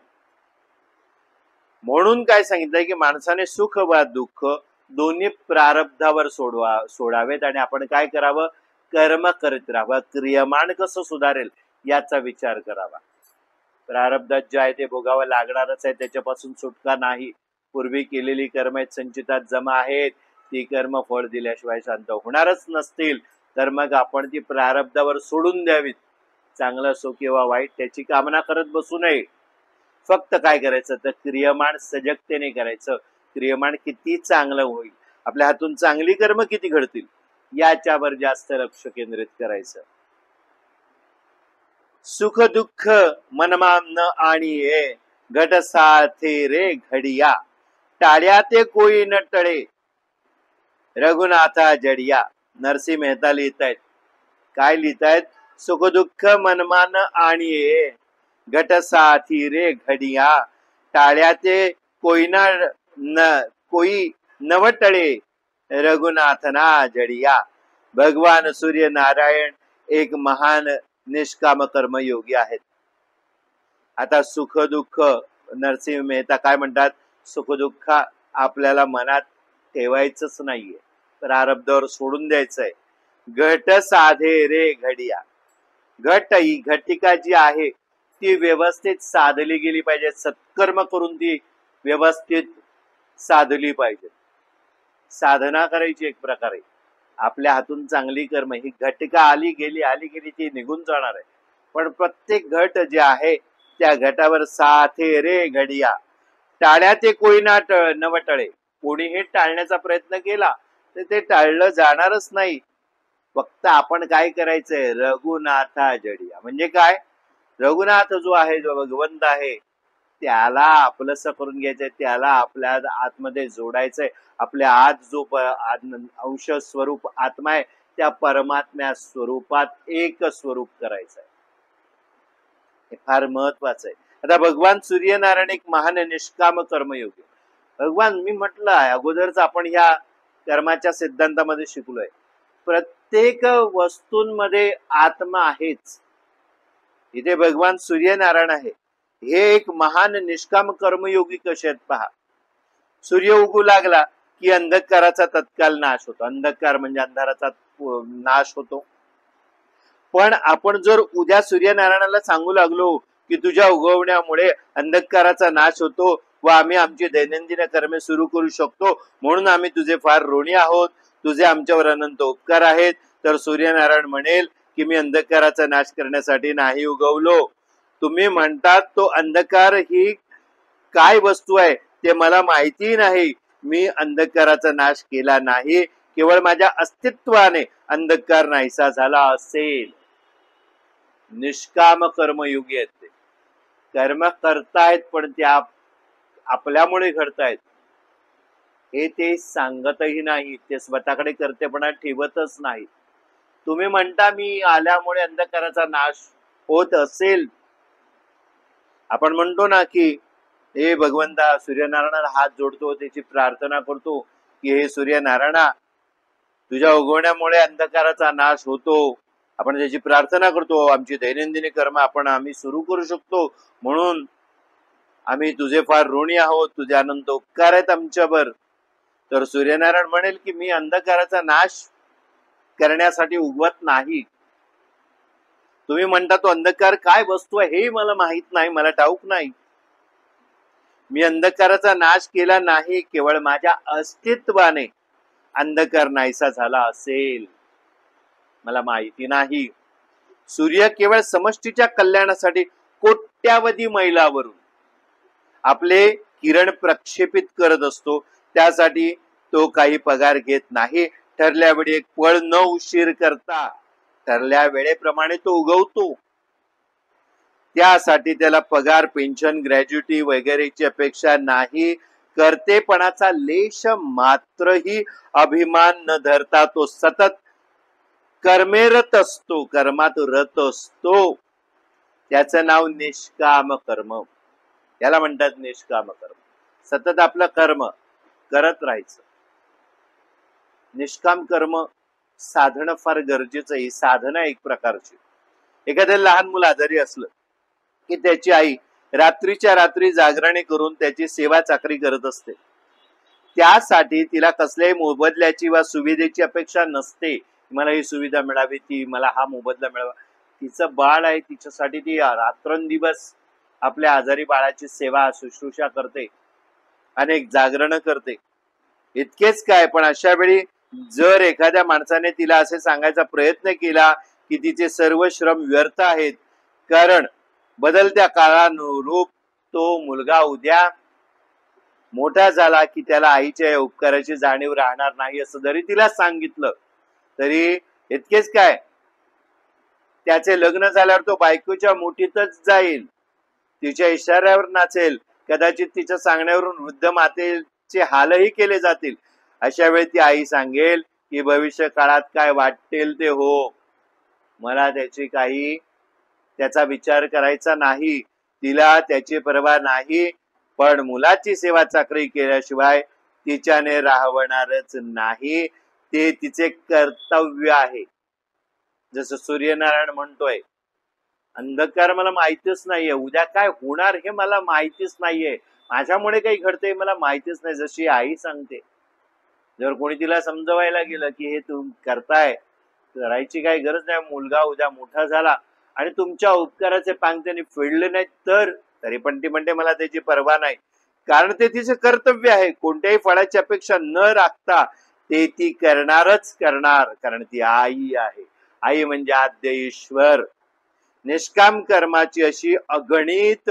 म्हणून काय सांगितलंय की माणसाने सुख वा दुःख दोन्ही प्रारब्धावर सोडावेत आणि आपण काय करावं, कर्म करत राहावं. क्रियमाण कसं सुधारेल याचा विचार करावा. प्रारब्धात जे आहे ते भोगावं लागणारच आहे, त्याच्यापासून सुटका नाही. पूर्वी केलेली कर्म आहेत, संचितात जमा आहेत, ती कर्म फळ दिल्याशिवाय शांत होणारच नसतील. तर मग आपण ती प्रारब्धावर सोडून द्यावीत. चांगलं असो किंवा वाईट त्याची कामना करत बसू नये. फक्त काय करायचं तर क्रियमाण सजगतेने करायचं. क्रियमाण किती चांगलं होईल, आपल्या हातून चांगली कर्म किती घडतील याच्यावर जास्त लक्ष केंद्रित करायचं. सुख दुःख मनमाम न आणिये, घट साथे रे घडिया, टाळ्या ते कोई न टळे, रघुनाथा जडिया. नरसिंह मेहता लिहितायत. काय लिहितायत, सुख दुःख मनमान आणिये, घट साथी रे घडिया, टाळ्या ते कोई नव टळे, रघुनाथना जडिया. भगवान सूर्य नारायण एक महान निष्काम कर्मयोगी आहेत. आता सुख दुःख, नरसिंह मेहता काय म्हणतात, सुख दुःख आपल्याला मनात ठेवायचंच नाहीये, प्रारब्धावर सोडून द्यायचंय. घट साधे रे घडिया. ही घटिका जी आहे ती व्यवस्थित साधली गेली पाहिजे, सत्कर्म करून ती व्यवस्थित साधली पाहिजे. साधना करायची एक प्रकारे, आपल्या हातून चांगली कर्म. ही घटिका आली गेली ती निघून जाणार आहे, पण प्रत्येक घट जे आहे त्या घटावर साथे रे घडिया. टाळ्या ते कोई ना नवटळे. कोणीही टाळण्याचा प्रयत्न केला तर ते टाळलं जाणारच नाही. फक्त आपण काय करायचंय, रघुनाथा जडिया. म्हणजे काय, रघुनाथ जो आहे, जो भगवंत आहे, त्याला आपलंस करून घ्यायचंय, त्याला आपल्या आतमध्ये जोडायचंय. आपल्या आत जो अंश स्वरूप आत्मा आहे त्या परमात्म्या स्वरूपात एक स्वरूप करायचंय. हे फार महत्वाचं आहे. आता भगवान सूर्यनारायण एक महान निष्काम कर्मयोगी. भगवान, मी म्हटलं अगोदरच आपण ह्या कर्माच्या सिद्धांतामध्ये शिकलोय, प्रत्येक वस्तूंमध्ये आत्मा आहेच. इथे भगवान सूर्यनारायण आहे. हे एक महान निष्काम कर्मयोगी कसे आहेत पहा. सूर्य उगू लागला की अंधकाराचा तत्काल नाश होतो. अंधकार म्हणजे अंधाराचा नाश होतो. पण आपण जर उद्या सूर्यनारायणाला सांगू लागलो की तुझ्या उगवण्यामुळे अंधकाराचा नाश होतो व आम्ही आमची दैनंदिन कर्मे सुरू करू शकतो, म्हणून आम्ही तुझे फार ऋणी आहोत, तुझे आमच्यावर अनंत उपकार आहेत, तर सूर्यनारायण म्हणेल की मी अंधकाराचा नाश करण्यासाठी नाही उगवलो. तुम्ही म्हणतात तो अंधकार ही काय वस्तू आहे ते मला माहिती नाही. मी अंधकाराचा नाश केला नाही, केवळ माझ्या अस्तित्वाने अंधकार नाहीसा झाला असेल. निष्काम कर्मयोगी आहेत ते. कर्म करतायत पण त्या आपल्यामुळे घडतायत हे ते सांगतही नाही. ते स्वतःकडे कर्तेपणा ठेवतच नाही. तुम्ही म्हणता मी आल्यामुळे अंधकाराचा नाश होत असेल. आपण म्हणतो ना की हे भगवंता, सूर्यनारायणाला हात जोडतो, त्याची प्रार्थना करतो की हे सूर्यनारायणा, तुझ्या उगवण्यामुळे अंधकाराचा नाश होतो. आपण त्याची प्रार्थना करतो, आमची दैनंदिन कर्म आम्ही सुरू करू शकतो, म्हणून आम्ही तुझे फार ऋणी आहोत, तुझे अनंत उपकार आहेत आमच्यावर. तर सूर्यनारायण म्हणेल की मी अंधकाराचा नाश करण्यासाठी उगवत नाही. तुम्ही म्हणता तो अंधकार काय वस्तू आहे हे मला माहित नाही, मला ठाऊक नाही. मी अंधकाराचा नाश केला नाही, केवळ माझ्या अस्तित्वाने अंधकार नाहीसा झाला असेल, मला माहिती नाही. सूर्य केवळ समष्टीच्या कल्याणासाठी कोट्यावधी मैलावरून आपले किरण प्रक्षेपित करत असतो. त्यासाठी तो काही पगार घेत नाही. ठरल्या वेळी एक पळ न उशीर करता ठरल्या वेळेप्रमाणे तो उगवतो. त्यासाठी त्याला पगार, पेन्शन, ग्रॅज्युटी वगैरेची अपेक्षा नाही. कर्तेपणाचा लेश मात्रही अभिमान न धरता तो सतत कर्मेरत असतो, कर्मात रत असतो. त्याचं नाव निष्काम कर्म. याला म्हणतात निष्काम कर्म. सतत आपलं कर्म करत राहायचं. निष्काम कर्म साधणं फार गरजेचं आहे. साधना एक प्रकारची. एखाद्या लहान मुलं आजारी असलं की त्याची आई रात्रीच्या रात्री जागरणे करून त्याची सेवा चाकरी करत असते. त्यासाठी तिला कसल्याही मोबदल्याची वा सुविधेची अपेक्षा नसते. मला ही सुविधा मिळावी, ती मला हा मोबदला मिळावा. तिचं बाळ आहे, तिच्यासाठी ती रात्रंदिवस आपल्या आजारी बाळाची सेवा शुश्रूषा करते, अनेक जागरण करते. इतकेच काय, पण अशा वेळी जर एखाद्या माणसाने तिला असे सांगायचा प्रयत्न केला की तिचे सर्व श्रम व्यर्थ आहेत, कारण बदलत्या काळानुरूप तो मुलगा उद्या मोठा झाला की त्याला आईच्या उपकाराची जाणीव राहणार नाही, असं जरी तिला सांगितलं तरी इतकेच काय, त्याचे लग्न झाल्यावर तो बायकोच्या मुठीतच जाईल, तिच्या इशाऱ्यावर नाचेल, कदाचित तिच्या सांगण्यावरून वृद्ध मातेचे हालही केले जातील. अशा वेळी ती आई सांगेल की भविष्य काळात काय वाटेल ते हो, मला त्याचा विचार करायचा नाही, तिला त्याची पर्वा नाही, पण मुलाची सेवा चाकरी केल्याशिवाय तिच्याने राहवणारच नाही. ते तिचे कर्तव्य आहे. जसं सूर्यनारायण म्हणतोय अंधकार मला माहितीच नाहीये, उद्या काय होणार हे मला माहितीच नाहीये, माझ्यामुळे काही घडतंय मला माहितीच नाही. जशी आई सांगते, जर कोणी तिला समजवायला गेलं की हे तुम्ही करताय, करायची काही गरज नाही, मुलगा उद्या मोठा झाला आणि तुमच्या उपकाराचे पांग त्यांनी फेडले नाहीत तर, तरी पण ती म्हणते मला त्याची पर्वा नाही, कारण ते तिचे कर्तव्य आहे. कोणत्याही फळाची अपेक्षा न राखता ते ती करणारच करणार, कारण ती आई आहे. आई म्हणजे आद्य ईश्वर. निष्काम कर्माची अशी अगणित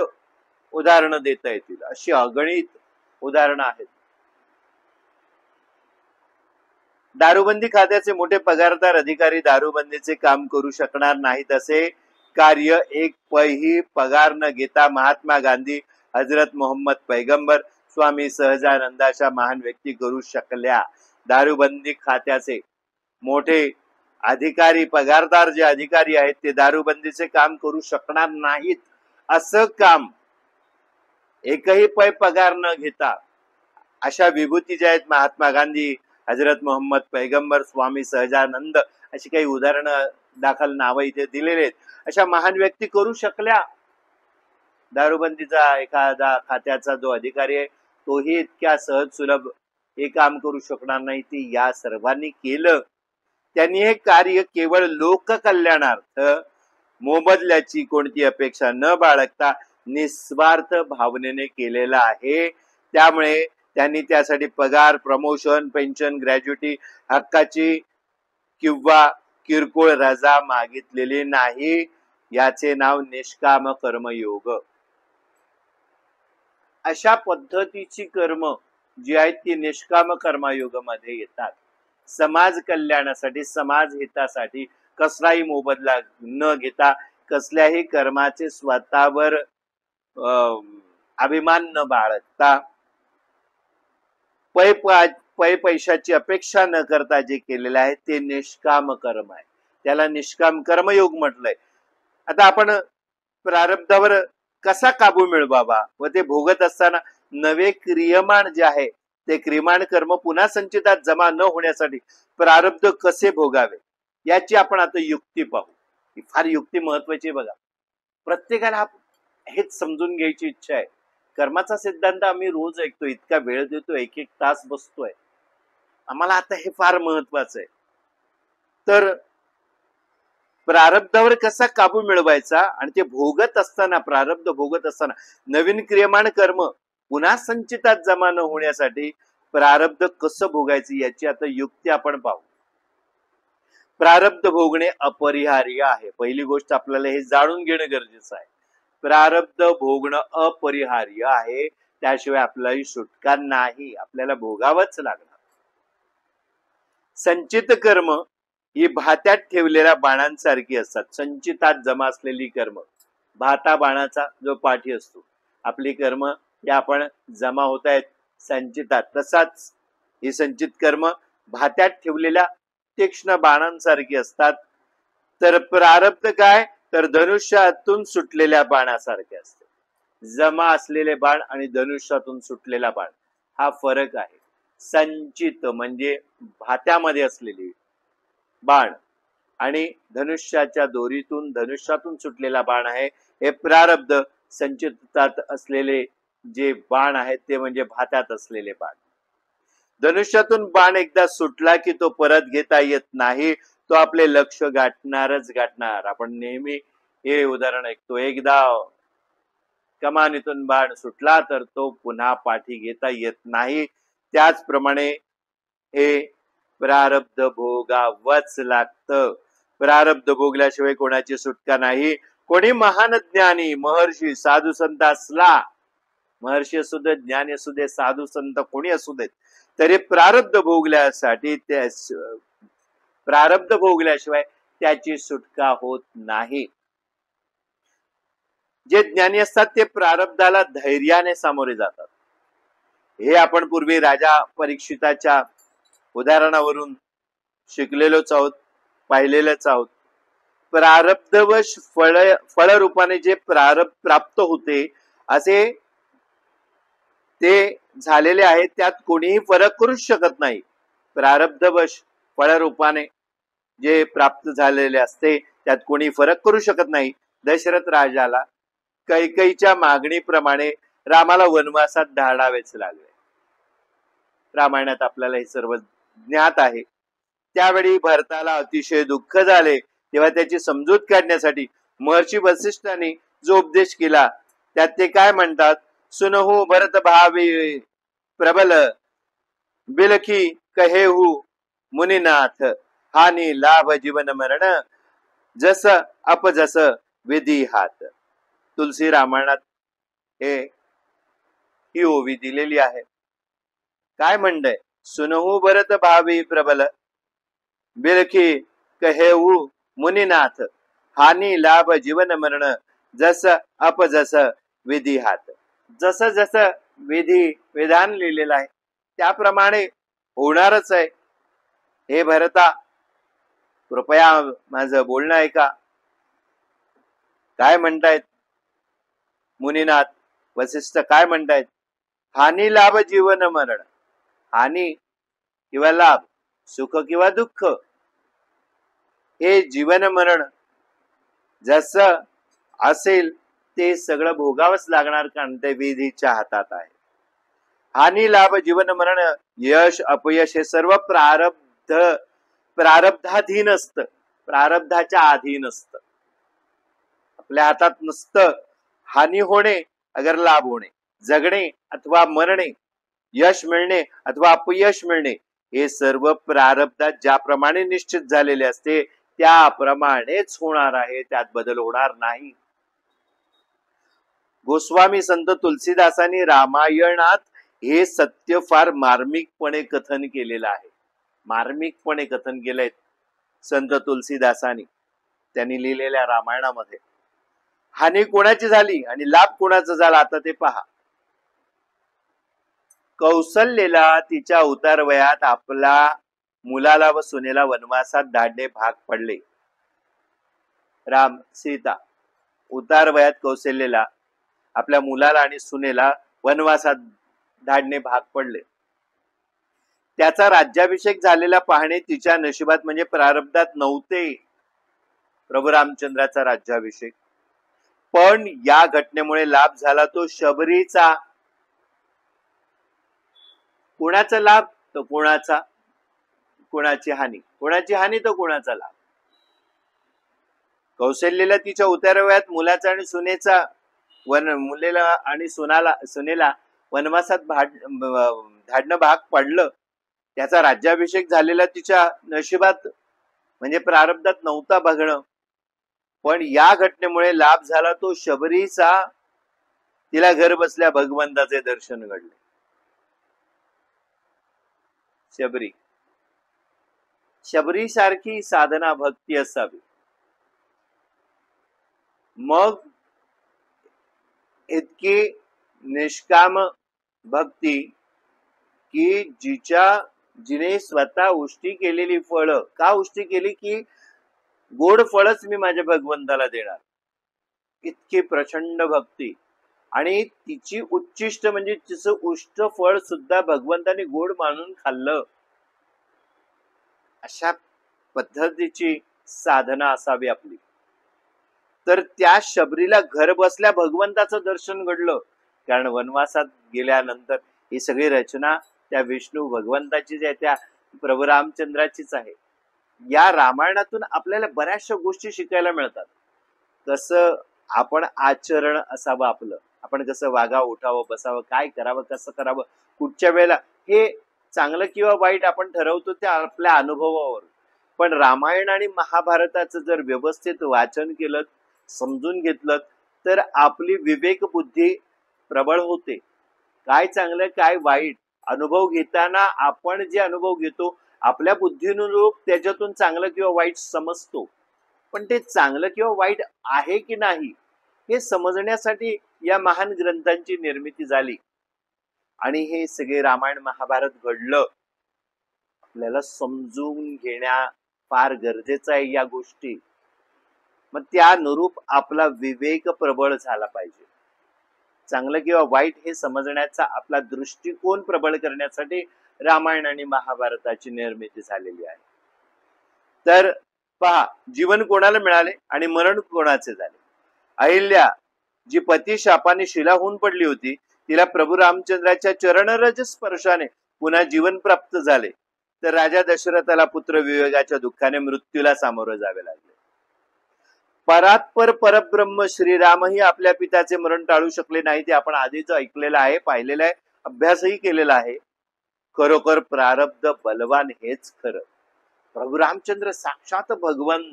उदाहरणं देता येतील, अशी अगणित उदाहरणं आहेत. दारूबंदी खात्याचे मोठे पगारदार अधिकारी दारूबंदीचे काम करू शकणार नाहीत असे कार्य एक पैही पगार न घेता महात्मा गांधी, हजरत मोहम्मद पैगंबर, स्वामी सहजानंदाच्या महान व्यक्ती करू शकल्या. दारूबंदी खात्याचे मोठे अधिकारी, पगारदार जे अधिकारी आहेत ते दारूबंदीचे काम करू शकणार नाहीत असं काम एकही पै पगार न घेता, अशा विभूती ज्या आहेत महात्मा गांधी, हजरत मोहम्मद पैगंबर, स्वामी सहजानंद, अशी काही उदाहरणं दाखल नावं इथे दिलेले आहेत, अशा महान व्यक्ती करू शकल्या. दारूबंदीचा एखादा खात्याचा जो अधिकारी आहे तोही इतक्या सहज सुलभ हे काम करू शकणार नाही. ते या सर्वांनी केलं. त्यांनी हे कार्य केवळ लोककल्याणार्थ, मोबदल्याची कोणती अपेक्षा न बाळगता निस्वार्थ भावनेने केलेलं आहे. त्यामुळे त्यांनी त्यासाठी पगार, प्रमोशन, पेन्शन, ग्रॅज्युटी, हक्काची किंवा किरकोळ रजा मागितलेली नाही. याचे नाव निष्काम कर्मयोग. अशा पद्धतीची कर्म जी आहेत ती निष्काम कर्मयोग मध्ये येतात. समाज कल्याणासाठी, समाज हितासाठी कसलाही मोबदला न घेता, कसल्याही कर्माचे स्वतःवर अभिमान न बाळगता, पै पैशाची अपेक्षा न करता जे केलेलं आहे ते निष्काम कर्म आहे. त्याला निष्काम कर्मयोग म्हटलंय. आता आपण प्रारब्धावर कसा काबू मिळवावा व ते भोगत असताना नवे क्रियमाण जे आहे ते क्रियमाण कर्म पुन्हा संचितात जमा न होण्यासाठी प्रारब्ध कसे भोगावे याची आपण आता युक्ती पाहू. ही फार युक्ती महत्वाची बघा. प्रत्येकाला हेच समजून घ्यायची इच्छा आहे. कर्माचा सिद्धांत आम्ही रोज ऐकतो, इतका वेळ देतो, एक एक तास बसतोय. आम्हाला आता हे फार महत्वाचं आहे. तर प्रारब्धावर कसा काबू मिळवायचा आणि ते भोगत असताना, प्रारब्ध भोगत असताना नवीन क्रियमाण कर्म पुन्हा संचितात जमा न होण्यासाठी प्रारब्ध कसं भोगायचं याची आता युक्ती आपण पाहू. प्रारब्ध भोगणे अपरिहार्य आहे. पहिली गोष्ट आपल्याला हे जाणून घेणं गरजेचं आहे. प्रारब्ध भोगणं अपरिहार्य आहे, त्याशिवाय आपल्याला सुटका नाही, आपल्याला भोगावंच लागणार. संचित कर्म ही भात्यात ठेवलेल्या बाणांसारखी असतात. संचितात जमा असलेली कर्म, भाता बाणाचा जो पाठी असतो, आपली कर्म या आपण जमा होत आहेत संचितात, तसाच ही संचित कर्म भात्यात ठेवलेल्या तीक्ष्ण बाणांसारखी असतात. तर प्रारब्ध काय, तर धनुष्यातून सुटलेल्या बाणासारखे असते. जमा असलेले बाण आणि धनुष्यातून सुटलेला बाण हा फरक आहे. संचित म्हणजे भात्यामध्ये असलेली बाण आणि धनुष्याच्या दोरीतून, धनुष्यातून सुटलेला बाण आहे हे प्रारब्ध. संचितात असलेले जे बाण आहेत ते म्हणजे भात्यात असलेले बाण. धनुष्यातून बाण एकदा सुटला की तो परत घेता येत नाही, तो आपले लक्ष गाठणारच गाठणार. आपण नेहमी हे उदाहरण ऐकतो, एकदा कमानीतून बाण सुटला तर तो पुन्हा पाठी घेता येत नाही. त्याचप्रमाणे हे प्रारब्ध भोगावंच लागतं. प्रारब्ध भोगल्याशिवाय कोणाची सुटका नाही. कोणी महान ज्ञानी, महर्षी, साधू संत असला, महर्षी असू दे, ज्ञानी असू दे, साधू संत कोणी असू देत, तरी प्रारब्ध भोगल्यासाठी प्रारब्ध भोगल्याशिवाय त्याची सुटका होत नाही. जे ज्ञानी असतात ते प्रारब्धाला धैर्याने सामोरे जातात. हे आपण पूर्वी राजा परीक्षिताच्या उदाहरणावरून शिकलेलोच आहोत, पाहिलेलंच आहोत. प्रारब्धवश फळ रूपाने जे प्रारब्ध प्राप्त होते असे ते झालेले आहे, त्यात कोणीही फरक करूच शकत नाही. प्रारब्धवश फळ रूपाने जे प्राप्त झालेले असते त्यात कोणी फरक करू शकत नाही. दशरथ राजाला कैकेयीच्या मागणीप्रमाणे रामाला वनवासात धाडावेच लागले. रामायणात आपल्याला हे सर्व ज्ञात आहे. त्यावेळी भरताला अतिशय दुःख झाले. तेव्हा त्याची समजूत काढण्यासाठी महर्षी वसिष्ठांनी जो उपदेश केला त्यात ते काय म्हणतात, सुनहु भरत भावी प्रबल बिलखी कहेहु मुनिनाथ हानी लाभ जीवन मरण जस अपजस विधी हात. तुलसी रामायणात ही ओवी दिलेली आहे. काय म्हणतंय, सुनहु भरत भावी प्रबल बिलखी कहेहु मुनिनाथ हानी लाभ जीवन मरण जस अपजस विधी हात. जस जस विधान लिहिलेलं आहे त्याप्रमाणे होणारच आहे. हे भरता, कृपया माझं बोलणं ऐका. काय म्हणतायत मुनिनाथ वसिष्ठ, काय म्हणतायत, हानी लाभ जीवन मरण. हानी किंवा लाभ, सुख किंवा दुःख, हे जीवन मरण जसं असेल ते सगळं भोगावंच लागणार, कारण ते विधीच्या हातात आहे. हानी लाभ जीवन मरण, यश अपयश हे सर्व प्रारब्धाधीन असतं, प्रारब्धाच्या अधीन असतं. आपल्या हातात नसतं. हानी होणे अगर लाभ होणे, जगणे अथवा मरणे, यश मिळणे अथवा अपयश मिळणे, हे सर्व प्रारब्धात ज्याप्रमाणे निश्चित झालेले असते त्याप्रमाणेच होणार आहे, त्यात बदल होणार नाही. गोस्वामी संत तुलसीदासांनी रामायणात हे सत्य फार मार्मिकपणे कथन केलेलं आहे. मार्मिकपणे कथन केलंय संत तुलसीदासांनी त्यांनी लिहिलेल्या रामायणामध्ये. हानी कोणाची झाली आणि लाभ कोणाचा झाला आता ते पहा. कौसल्येला तिच्या उतार वयात आपला मुलाला व सुनेला वनवासात धाडणे भाग पडले. राम सीता उतार वयात कौशल्येला आपल्या मुलाला आणि सुनेला वनवासात धाडणे भाग पडले. त्याचा राज्याभिषेक झालेला पाहणे तिच्या नशिबात म्हणजे प्रारब्धात नव्हते, प्रभू रामचंद्राचा राज्याभिषेक. पण या घटनेमुळे लाभ झाला तो शबरीचा. कोणाचा लाभ तर कोणाचा, कोणाची हानी, कोणाची हानी तर कोणाचा लाभ. कौशल्येला तिच्या उतार वयात मुलाचा आणि सुनेचा मुलेला आणि सुनेला वनवासात धाडणं भाग पडलं. त्याचा राज्याभिषेक झालेला तिच्या नशिबात म्हणजे प्रारब्धात नव्हता बघणं. पण या घटनेमुळे लाभ झाला तो शबरीचा. तिला घर बसल्या भगवंताचे दर्शन घडले. शबरी सारखी साधना भक्ती असावी. मग इतकी निष्काम भक्ती की जिने स्वतः उष्टी केलेली फळं, का उष्टी केली की गोड फळच मी माझ्या भगवंताला देणार, इतकी प्रचंड भक्ती. आणि तिची उच्चिष्ट म्हणजे तिचं उष्ट फळ सुद्धा भगवंताने गोड मानून खाल्लं. अशा पद्धतीची साधना असावी आपली. तर त्या शबरीला घर बसल्या भगवंताचं दर्शन घडलं. कारण वनवासात गेल्यानंतर ही सगळी रचना त्या विष्णू भगवंताचीच आहे, त्या प्रभू रामचंद्राचीच आहे. या रामायणातून आपल्याला बऱ्याचशा गोष्टी शिकायला मिळतात. कसं आपण आचरण असावं आपलं, आपण कसं वागावं, उठावं, बसावं, काय करावं, कसं करावं, कुठच्या वेळेला, हे चांगलं किंवा वाईट आपण ठरवतो त्या आपल्या अनुभवावर. पण रामायण आणि महाभारताचं जर व्यवस्थित वाचन केलं, समजून घेतलं, तर आपली विवेक बुद्धी प्रबळ होते. काय चांगलं काय वाईट अनुभव घेताना आपण जे अनुभव घेतो आपल्या बुद्धीनुरूप त्याच्यातून चांगलं किंवा वाईट समजतो. पण ते चांगलं किंवा वाईट आहे की नाही हे समजण्यासाठी या महान ग्रंथांची निर्मिती झाली. आणि हे सगळे रामायण महाभारत घडलं. आपल्याला समजून घेण्या फार गरजेचं आहे या गोष्टी. मग त्यानुरूप आपला विवेक प्रबळ झाला पाहिजे. चांगलं किंवा वाईट हे समजण्याचा आपला दृष्टिकोन प्रबळ करण्यासाठी रामायण आणि महाभारताची निर्मिती झालेली आहे. तर पहा, जीवन कोणाला मिळाले आणि मरण कोणाचे झाले. अहिल्या जी पती शापाने शिला होऊन पडली होती, तिला प्रभू रामचंद्राच्या चरणरज स्पर्शाने पुन्हा जीवन प्राप्त झाले. तर राजा दशरथाला पुत्र वियोगाच्या दुःखाने मृत्यूला सामोरं जावे लागले. परात्पर परब्रह्म श्रीरामही आपल्या पित्याचे मरण टाळू शकले नाही. ते आपण आधीच ऐकलेलं आहे, पाहिलेलं आहे, अभ्यासही केलेला आहे. खरोखर प्रारब्ध बलवान हेच खरं. प्रभू रामचंद्र साक्षात भगवान,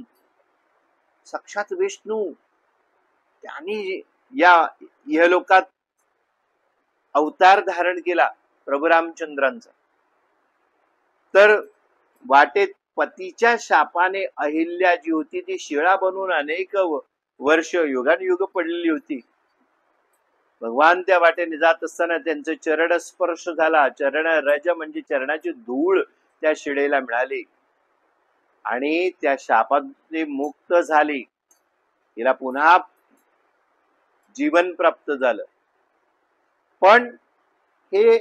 साक्षात विष्णू, त्यांनी या इहलोकात अवतार धारण केला प्रभू रामचंद्रांचा. तर वाटेत पतीच्या शापाने अहिल्या जी होती ती शिळा बनून अनेक वर्ष युगानुयुग पडलेली होती. भगवान त्या वाटेने जात असताना त्यांचं चरण स्पर्श झाला. चरण रज म्हणजे चरणाची धूळ त्या शिळेला मिळाली आणि त्या शापातली मुक्त झाली. तिला पुन्हा जीवन प्राप्त झालं. पण हे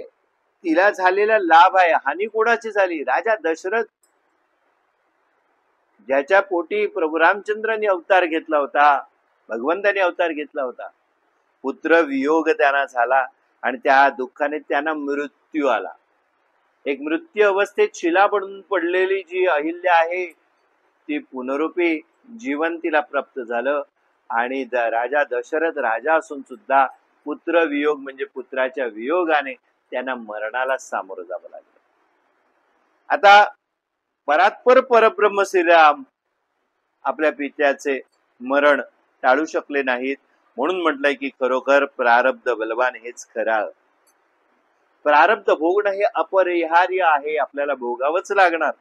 तिला झालेला लाभ आहे, हानी कोणाची झाली? राजा दशरथ, ज्याच्या पोटी प्रभू रामचंद्रांनी अवतार घेतला होता, भगवंताने अवतार घेतला होता. पुत्र वियोग त्यांना झाला आणि त्या दुःखाने त्यांना मृत्यू आला. एक मृत्यू अवस्थेत शिला बनून पडलेली जी अहिल्या आहे ती पुनरुपी जीवन तिला प्राप्त झालं. आणि राजा दशरथ राजा असून सुद्धा पुत्र वियोग म्हणजे पुत्राच्या वियोगाने त्यांना मरणाला सामोरं जावं लागलं. आता परात्पर परब्रह्म श्रीराम आपल्या पित्याचे मरण टाळू शकले नाहीत, म्हणून म्हटलंय की खरोखर प्रारब्ध बलवान हेच खरं. प्रारब्ध भोगणं हे अपरिहार्य आहे, आपल्याला भोगावंच लागणार.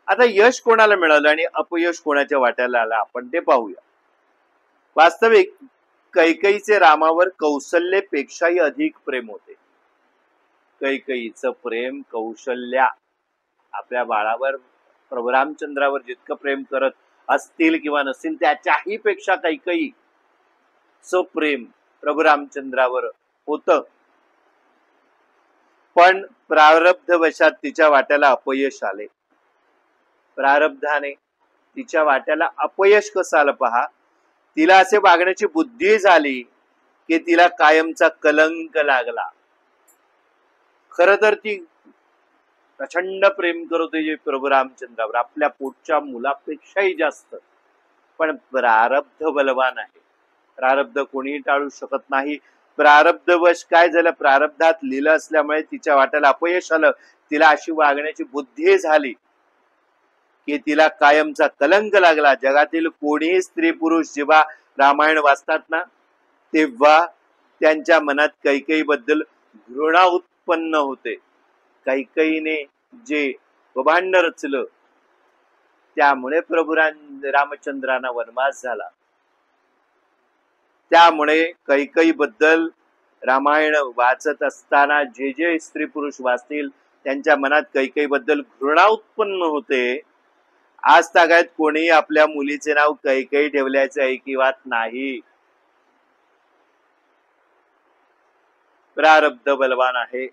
आता यश कोणाला मिळालं आणि अपयश कोणाच्या वाट्याला आलं आपण ते पाहूया. वास्तविक कैकेयीचे रामावर कौशल्यपेक्षाही अधिक प्रेम होते. कैकेयीचं प्रेम कौशल्या आपल्या बाळावर प्रभू रामचंद्रावर जितकं प्रेम करत असतील किंवा नसतील त्याच्याही पेक्षा कैकेयीचं प्रेम प्रभू रामचंद्रावर होतं. पण प्रारब्धवशात तिच्या वाट्याला अपयश आले. प्रारब्धाने तिच्या वाट्याला अपयश कसं आलं पहा. तिला असे वागण्याची बुद्धी झाली की तिला कायमचा कलंक लागला. खर तर ती प्रचंड प्रेम करत होती प्रभू रामचंद्रावर, आपल्या पोटच्या मुलापेक्षाही जास्त. पण प्रारब्ध बलवान आहे, प्रारब्ध कोणीही टाळू शकत नाही. प्रारब्धवश काय झालं, प्रारब्धात लिहिलं असल्यामुळे तिच्या वाट्याला अपयश आलं. तिला अशी वागण्याची बुद्धी झाली की तिला कायमचा कलंक लागला. जगातील कोणीही स्त्री पुरुष जेव्हा रामायण वाचतात ना तेव्हा त्यांच्या मनात कैकेयीबद्दल घृणा उत्पन्न होते. कैकेयीने जे भांड रचलं त्यामुळे प्रभू रामचंद्रांना वनवास झाला. त्यामुळे कैकेयीबद्दल रामायण वाचत असताना जे जे स्त्री पुरुष वाचतील त्यांच्या मनात कैकेयीबद्दल घृणा उत्पन्न होते. आज तागायत कोणी आपल्या मुलीचे नाव कैकेयी ठेवल्याचे ऐकिवात नाही. प्रारब्ध बलवान आहे.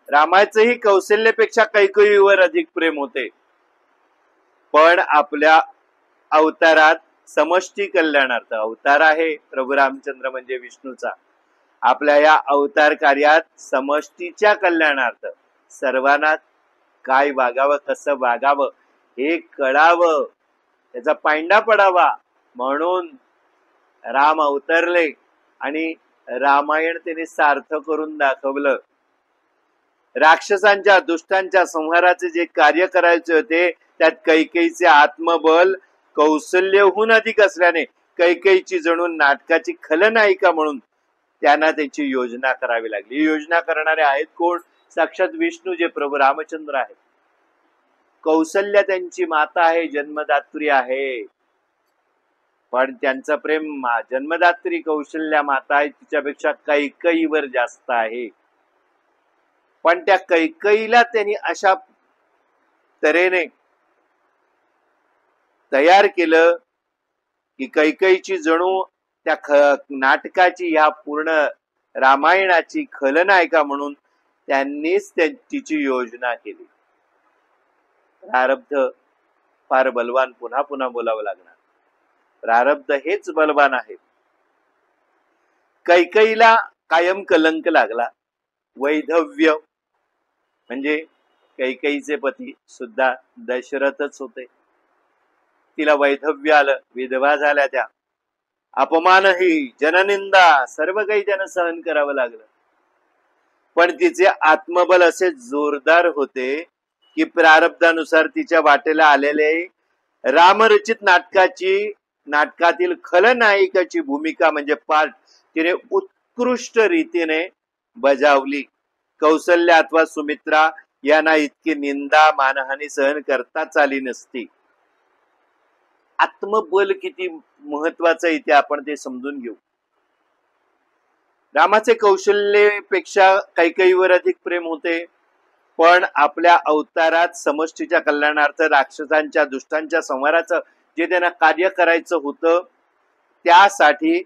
रामाचंही कौशल्यपेक्षा कैकेयीवर अधिक प्रेम होते. पण आपल्या अवतारात समष्टी कल्याणार्थ, अवतार आहे प्रभू रामचंद्र म्हणजे विष्णूचा, आपल्या या अवतार कार्यात समष्टीच्या कल्याणार्थ सर्वांना काय वागावं कसं वागावं हे कळावं, त्याचा पायंडा पडावा म्हणून राम अवतरले आणि रामायण त्याने सार्थ करून दाखवलं. राक्षसांच्या दुष्टांच्या संहाराचे जे कार्य करायचे होते त्यात कैकेयीचे आत्मबल कौशल्यहून अधिक असल्याने कैकेयीची जणू नाटकाची खलनायिका म्हणून त्यांना त्याची योजना करावी लागली. योजना करणारे आहेत कोण? साक्षात विष्णू जे प्रभू रामचंद्र आहेत. कौशल्या त्यांची माता आहे, जन्मदात्री आहे. पण त्यांचं प्रेम जन्मदात्री कौशल्या माता आहे तिच्यापेक्षा कैकेयीवर जास्त आहे. पण त्या कैकेयीला त्यांनी अशा तऱ्हेने तयार केलं की कैकेयीची जणू त्या नाटकाची ह्या पूर्ण रामायणाची खलनायिका म्हणून त्यांनीच तिची योजना केली. प्रारब्ध फार बलवान, पुन्हा पुन्हा बोलावं लागणार. प्रारब्ध हेच बलवान आहे. कैकईला कायम कलंक लागला. वैधव्य म्हणजे कैकईचे पती सुद्धा दशरथच होते. तिला वैधव्य आलं, विधवा झाल्या त्या. अपमानही, जननिंदा सर्व काही त्यानं सहन करावं लागलं. पण तिचे आत्मबल असे जोरदार होते की प्रारब्धानुसार तिच्या वाटेला आलेले रामरचित नाटकातील खलनायिकाची भूमिका म्हणजे पार्ट तिने उत्कृष्ट रीतीने बजावली. कौसल्या अथवा सुमित्रा यांना इतकी निंदा मानहानी सहन करताच आली नसती. आत्मबल किती महत्वाचं इथे आपण ते समजून घेऊ. रामाचे कौशल्यपेक्षा कैकेयीवर अधिक प्रेम होते, पण आपल्या अवतारात समष्टीच्या कल्याणार्थ राक्षसांच्या दुष्टांच्या संहाराचं जे त्यांना कार्य करायचं होतं त्यासाठी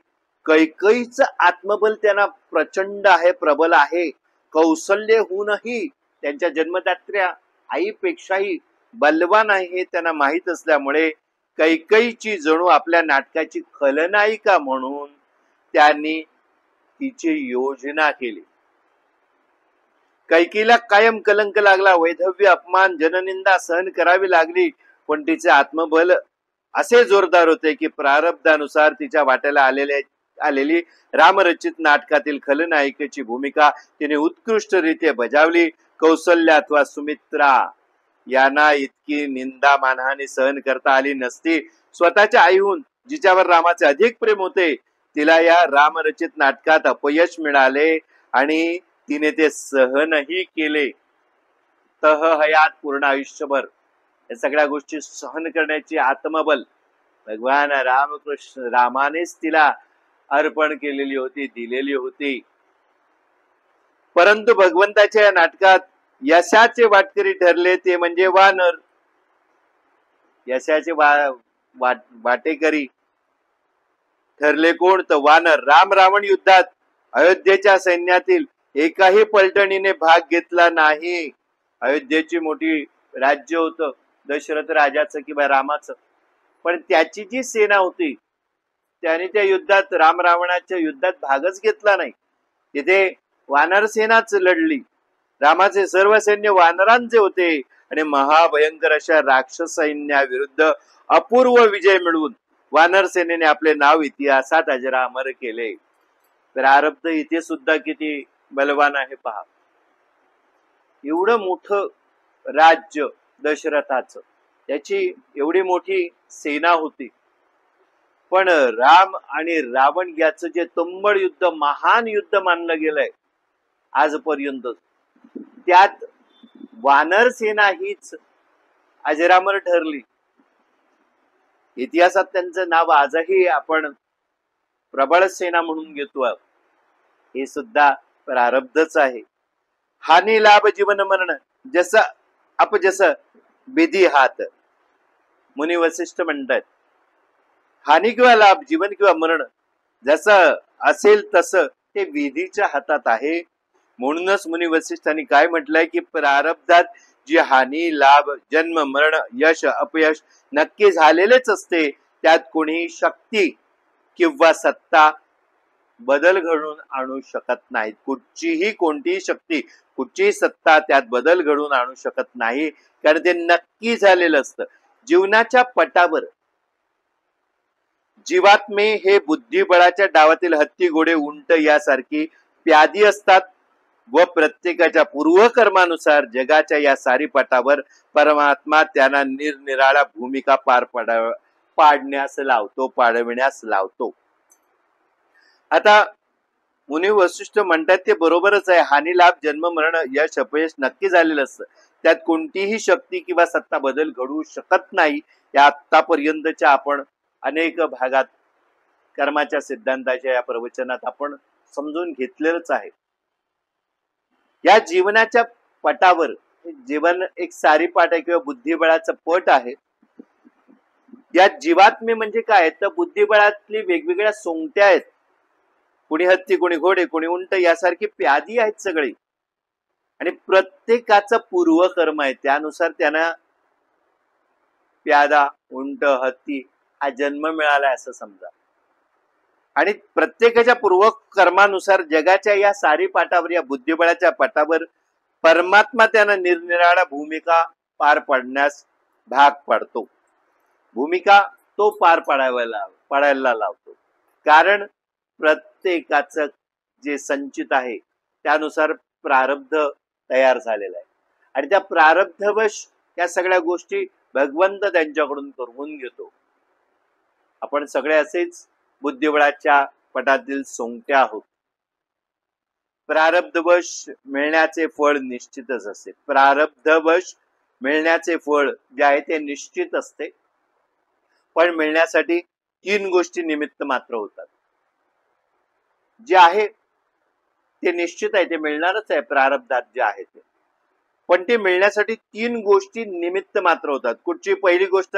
कैकेयीचं आत्मबल त्यांना प्रचंड आहे, प्रबल आहे. कौशल्यहूनही त्यांच्या जन्मदात्र्या आईपेक्षाही बलवान आहे हे त्यांना माहीत असल्यामुळे कैकेयीची जणू आपल्या नाटकाची खलनायिका म्हणून त्यांनी तिची योजना केली. कैकेयीला कायम कलंक लागला. वैधव्य, अपमान, जननिंदा सहन करावी लागली. पण तिचे आत्मबल असे जोरदार होते की प्रारब्धानुसार तिच्या वाट्याला आलेली रामरचित नाटकातील खलनायिकेची भूमिका तिने उत्कृष्टरित्या बजावली. कौसल्या अथवा सुमित्रा यांना इतकी निंदा मानहानी सहन करता आली नसती. स्वतःच्या आईहून जिच्यावर रामाचे अधिक प्रेम होते तिला या रामरचित नाटकात अपयश मिळाले आणि तिने ते सहनही केले. हयात पूर्ण आयुष्यभर या सगळ्या गोष्टी सहन करण्याची आत्मबल भगवान रामानेच तिला अर्पण केलेली होती, दिलेली होती. परंतु भगवंताच्या या नाटकात यशाचे वाटकरी ठरले ते म्हणजे वानर. यशाचे वाटेकरी ठरले कोण? तर वानर. राम रावण युद्धात अयोध्येच्या सैन्यातील एकाही पलटणीने भाग घेतला नाही. अयोध्येची मोठी राज्य होतं दशरथ राजाचं किंवा रामाचं, पण त्याची जी सेना होती त्याने त्या युद्धात राम रावणाच्या युद्धात भागच घेतला नाही. तिथे वानर सेनाच लढली. रामाचे सर्व सैन्य वानरांचे होते आणि महाभयंकर अशा राक्षस सैन्याविरुद्ध अपूर्व विजय मिळवून वानर सेनेने आपले नाव इतिहासात अजरामर केले. प्रारब्ध इथे सुद्धा किती बलवान आहे पहा. एवढं मोठं राज्य दशरथाचं, त्याची एवढी मोठी सेना होती, पण राम आणि रावण याचं जे तुंबळ युद्ध, महान युद्ध मानलं गेलंय आजपर्यंत, त्यात वानर सेना हीच अजरामर ठरली. इतिहासात त्यांचं नाव आजही आपण प्रबळ सेना म्हणून घेतो. हे सुद्धा प्रारब्धच आहे. हानी लाभ जीवन मरण जसं अपजस विधी हात. मुनी वसिष्ठ म्हणतात हानी किंवा लाभ, जीवन किंवा मरण जसं असेल तसं ते विधीच्या हातात आहे. म्हणूनच मुनी वसिष्ठांनी काय म्हटलंय की प्रारब्धात जी हानी लाभ, जन्म मरण, यश अपयश नक्की झालेलेच असते. त्यात कोणीही शक्ती किंवा सत्ता बदल घडून आणू शकत नाही. कोणतीही शक्ती, कुठचीही सत्ता त्यात बदल घडून आणू शकत नाही, कारण ते नक्की झालेलं असतं. जीवनाच्या पटावर जीवात्मे हे बुद्धिबळाच्या डावातील हत्ती, घोडे, उंट यासारखी प्यादी असतात व प्रत्येकाच्या पूर्वकर्मानुसार जगाच्या या सारी पटावर परमात्मा त्यांना निरनिराळ्या भूमिका पाडण्यास लावतो. आता मुनी वसिष्ठ म्हणतात ते बरोबरच आहे. हानी लाभ, जन्म मरण, यश अपयश नक्की झालेलं असतं. त्यात कोणतीही शक्ती किंवा सत्ता बदल घडवू शकत नाही. या आतापर्यंतच्या आपण अनेक भागात कर्माच्या सिद्धांताच्या या प्रवचनात आपण समजून घेतलेलंच आहे. या जीवनाच्या पटावर जीवन एक सारी पाट आहे किंवा बुद्धिबळाचं पट आहे. या जीवात्मे म्हणजे काय तर बुद्धिबळातली वेगवेगळ्या सोंगट्या आहेत. कोणी हत्ती, कोणी घोडे, कोणी उंट यासारखी प्यादी आहेत सगळी, आणि प्रत्येकाचं पूर्वकर्म आहे. त्यानुसार त्यांना प्यादा, उंट, हत्ती हा जन्म मिळालाय असं समजा. आणि प्रत्येकाच्या पूर्व कर्मानुसार जगाच्या या सारी पाठावर, या बुद्धिबळाच्या पाठावर परमात्मा त्यांना निरनिराळ्या भूमिका पार पाडण्यास भाग पाडतो. भूमिका तो पार पाडायला लावतो. कारण प्रत्येकाचं जे संचित आहे त्यानुसार प्रारब्ध तयार झालेला आहे आणि त्या प्रारब्धवश या सगळ्या गोष्टी भगवंत त्यांच्याकडून करून घेतो. आपण सगळे असेच बुद्धिबळाच्या पटातील सोंगट्या आहोत. प्रारब्धवश मिळण्याचे फळ निश्चितच असते. प्रारब्धवश मिळण्याचे फळ जे आहे ते निश्चित असते. पण मिळण्यासाठी 3 गोष्टी निमित्त मात्र होतात. जे आहे ते निश्चित आहे, ते मिळणारच आहे प्रारब्धात जे आहे ते. पण ते मिळण्यासाठी 3 गोष्टी निमित्त मात्र होतात. कुठची? पहिली गोष्ट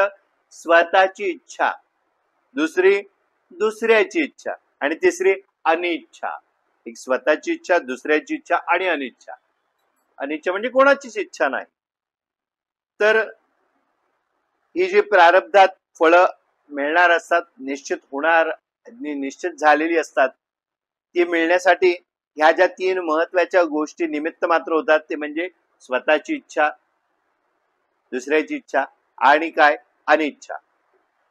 स्वतःची इच्छा, दुसरी दुसऱ्याची इच्छा आणि तिसरी अनिच्छा. एक स्वतःची इच्छा, दुसऱ्याची इच्छा आणि अनिच्छा. अनिच्छा म्हणजे कोणाचीच इच्छा नाही. तर ही जी प्रारब्धात फळं मिळणार असतात, निश्चित होणार, निश्चित झालेली असतात, ती मिळण्यासाठी ह्या ज्या 3 महत्वाच्या गोष्टी निमित्त मात्र होतात ते म्हणजे स्वतःची इच्छा, दुसऱ्याची इच्छा आणि काय? अनिच्छा.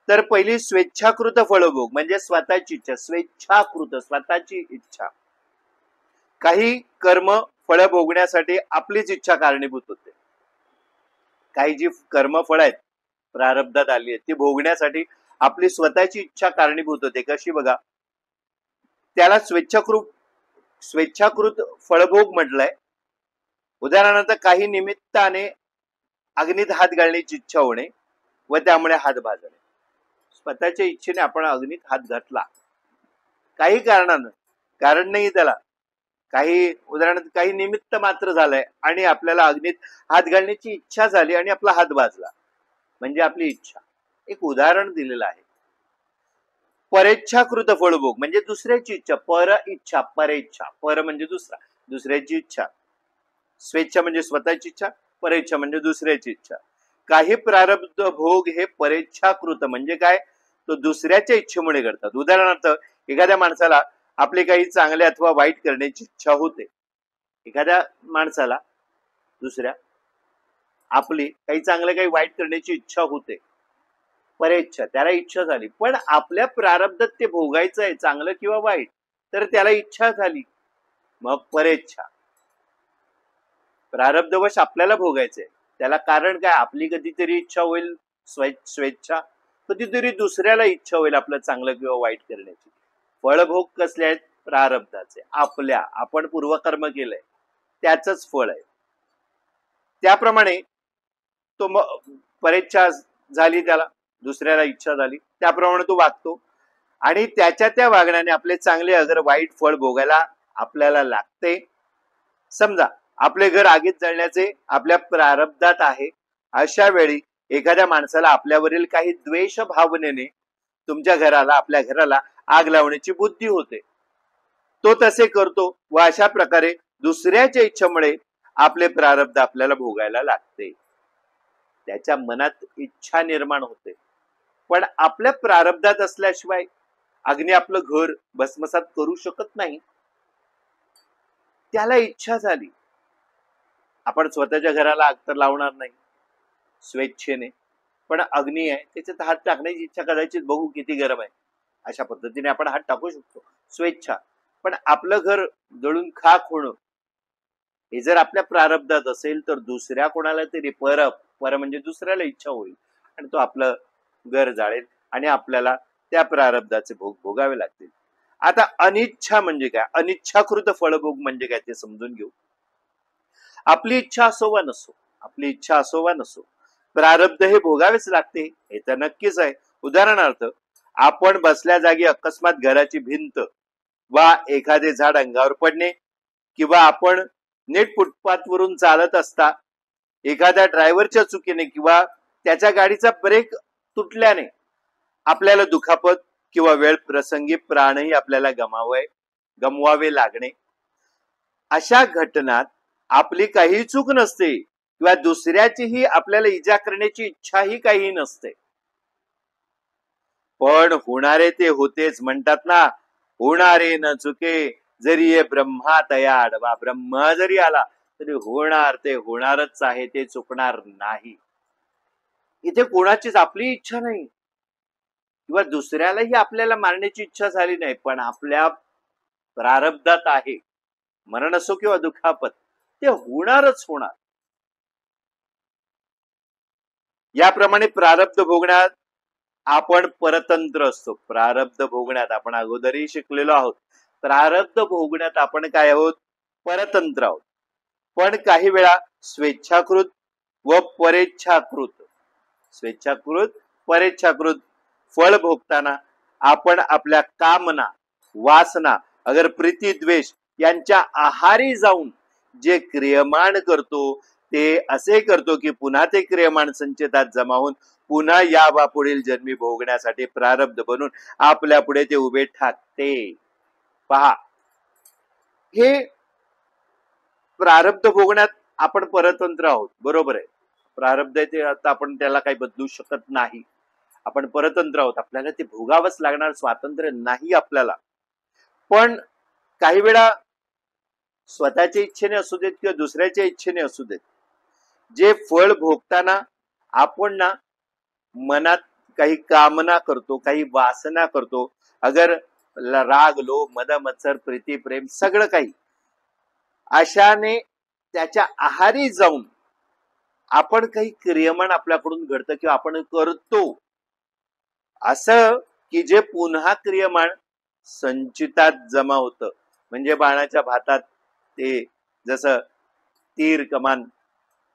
तर पहिली स्वेच्छाकृत फळभोग म्हणजे स्वतःची इच्छा. स्वेच्छाकृत, स्वतःची इच्छा. काही कर्म फळ भोगण्यासाठी आपलीच इच्छा कारणीभूत होते. काही जी कर्मफळ आहेत प्रारब्धात आली आहेत ती भोगण्यासाठी आपली स्वतःची इच्छा कारणीभूत होते. कशी? बघा, त्याला स्वेच्छाकृत फळभोग म्हटलंय. उदाहरणार्थ काही निमित्ताने अग्नीत हात घालण्याची इच्छा होणे व त्यामुळे हात भाजणे. स्वतःच्या इच्छेने आपण अग्नीत हात घातला, काही कारणानं, कारण नाही त्याला, काही उदाहरणार्थ काही निमित्त मात्र झालंय आणि आपल्याला अग्नीत हात घालण्याची इच्छा झाली आणि आपला हात भाजला, म्हणजे आपली इच्छा. एक उदाहरण दिलेलं आहे. परेच्छाकृत फळभोग म्हणजे दुसऱ्याची इच्छा. पर इच्छा, परेच्छा. पर म्हणजे दुसरा, दुसऱ्याची इच्छा. स्वेच्छा म्हणजे स्वतःची इच्छा, परेच्छा म्हणजे दुसऱ्याची इच्छा. काही प्रारब्ध भोग हे परेच्छाकृत म्हणजे काय? तो दुसऱ्याच्या इच्छेमुळे घडतात. उदाहरणार्थ एखाद्या माणसाला आपले काही चांगले अथवा वाईट करण्याची इच्छा होते. एखाद्या माणसाला दुसऱ्या आपली काही चांगलं काही वाईट करण्याची इच्छा होते, परेच्छा, त्याला इच्छा झाली. पण आपल्या प्रारब्धात ते भोगायचं आहे, चांगलं किंवा वाईट, तर त्याला इच्छा झाली, मग परेच्छा. प्रारब्धवश आपल्याला भोगायचंय, त्याला कारण काय? आपली कधीतरी इच्छा होईल स्वेच्छा, कधीतरी दुसऱ्याला इच्छा होईल आपलं चांगलं किंवा वाईट करण्याची. फळभोग कसले आहेत? प्रारब्धाचे. आपण पूर्वकर्म केलंय त्याच फळ आहे. त्याप्रमाणे तो परेच्छा झाली, त्याला दुसऱ्याला इच्छा झाली, त्याप्रमाणे तो वागतो आणि त्याच्या त्या वागण्याने आपले चांगले अगर वाईट फळ भोगायला आपल्याला लागते. समजा आपले घर आगीत जळण्याचे आपल्या प्रारब्धात आहे. अशा वेळी एखाद्या माणसाला आपल्यावरील काही द्वेष भावनेने तुमच्या घराला, आपल्या घराला आग लावण्याची बुद्धी होते. तो तसे करतो व अशा प्रकारे दुसऱ्याच्या इच्छेमुळे आपले प्रारब्ध आपल्याला भोगायला लागते. त्याच्या मनात इच्छा निर्माण होते. पण आपल्या प्रारब्धात असल्याशिवाय अग्नी आपलं घर भस्मसात करू शकत नाही. त्याला इच्छा झाली, आपण स्वतःच्या घराला आग तर लावणार नाही स्वेच्छेने, पण अग्नी आहे त्याच्यात हात टाकण्याची इच्छा, कदाचित बघू किती गरम आहे, अशा पद्धतीने आपण हात टाकू शकतो, स्वेच्छा. पण आपलं घर जळून खाक होणं हे जर आपल्या प्रारब्धात असेल तर दुसऱ्या कोणाला तरी पर म्हणजे दुसऱ्याला इच्छा होईल आणि तो आपलं घर जाळेल आणि आपल्याला त्या प्रारब्धाचे भोग भोगावे लागतील. आता अनिच्छा म्हणजे काय? अनिच्छाकृत फळभोग म्हणजे काय ते समजून घेऊ. आपली इच्छा असो वा नसो, प्रारब्ध हे भोगावेच लागते, हे तर नक्कीच आहे. उदाहरणार्थ आपण बसल्या जागी अकस्मात घराची भिंत वा एखादे झाड अंगावर पडणे किंवा आपण नीट फुटपाथ वरून चालत असता एखाद्या ड्रायव्हरच्या चुकीने किंवा त्याच्या गाडीचा ब्रेक तुटल्याने आपल्याला दुखापत किंवा वेळ प्रसंगी प्राणही आपल्याला गमवावे लागणे. अशा घटनात आपली काही चूक नसते किंवा दुसऱ्याचीही आपल्याला इजा करण्याची इच्छाही काही नसते. पण होणारे ते होतेच म्हणतात ना, होणारे न चुके जरी ये ब्रह्मा तया आडवा. ब्रह्मा जरी आला तरी होणार ते होणारच आहे, ते चुकणार नाही. इथे कोणाचीच आपली इच्छा नाही किंवा दुसऱ्यालाही आपल्याला मारण्याची इच्छा झाली नाही, पण आपल्या प्रारब्धात आहे. मरण असो किंवा दुखापत, ते होणारच होणार. याप्रमाणे प्रारब्ध भोगण्यात आपण परतंत्र असतो. प्रारब्ध भोगण्यात आपण अगोदरही शिकलेलो आहोत. प्रारब्ध भोगण्यात आपण काय आहोत? परतंत्र आहोत. पण काही वेळा स्वेच्छाकृत व परेच्छाकृत, स्वेच्छाकृत परेच्छाकृत फळ भोगताना आपण आपल्या कामना, वासना, अगर प्रीती द्वेष यांच्या आहारी जाऊन जे क्रियमाण करतो ते असे करतो की पुन्हा ते क्रियमाण संचितात जमा होऊन पुन्हा या वा पुढील जन्मी भोगण्यासाठी प्रारब्ध बनून आपल्या पुढे ते उभे ठाकते. पहा, हे प्रारब्ध भोगण्यात आपण परतंत्र आहोत, बरोबर आहे. प्रारब्ध आहे ते आता आपण त्याला काही बदलू शकत नाही. आपण परतंत्र आहोत, आपल्याला ते भोगावंच लागणार, स्वातंत्र्य नाही आपल्याला. पण काही वेळा स्वतःच्या इच्छेने असू देत किंवा दुसऱ्याच्या इच्छेने असू देत, जे फळ भोगताना आपण ना मनात काही कामना करतो, काही वासना करतो, अगर राग, लोभ, मद, मत्सर, प्रीती, प्रेम सगळं काही, अशाने त्याच्या आहारी जाऊन आपण काही क्रियमाण आपल्याकडून घडतं किंवा आपण करतो, असं की जे पुन्हा क्रियमाण संचितात जमा होतं. म्हणजे बाणाच्या भातात ते जसं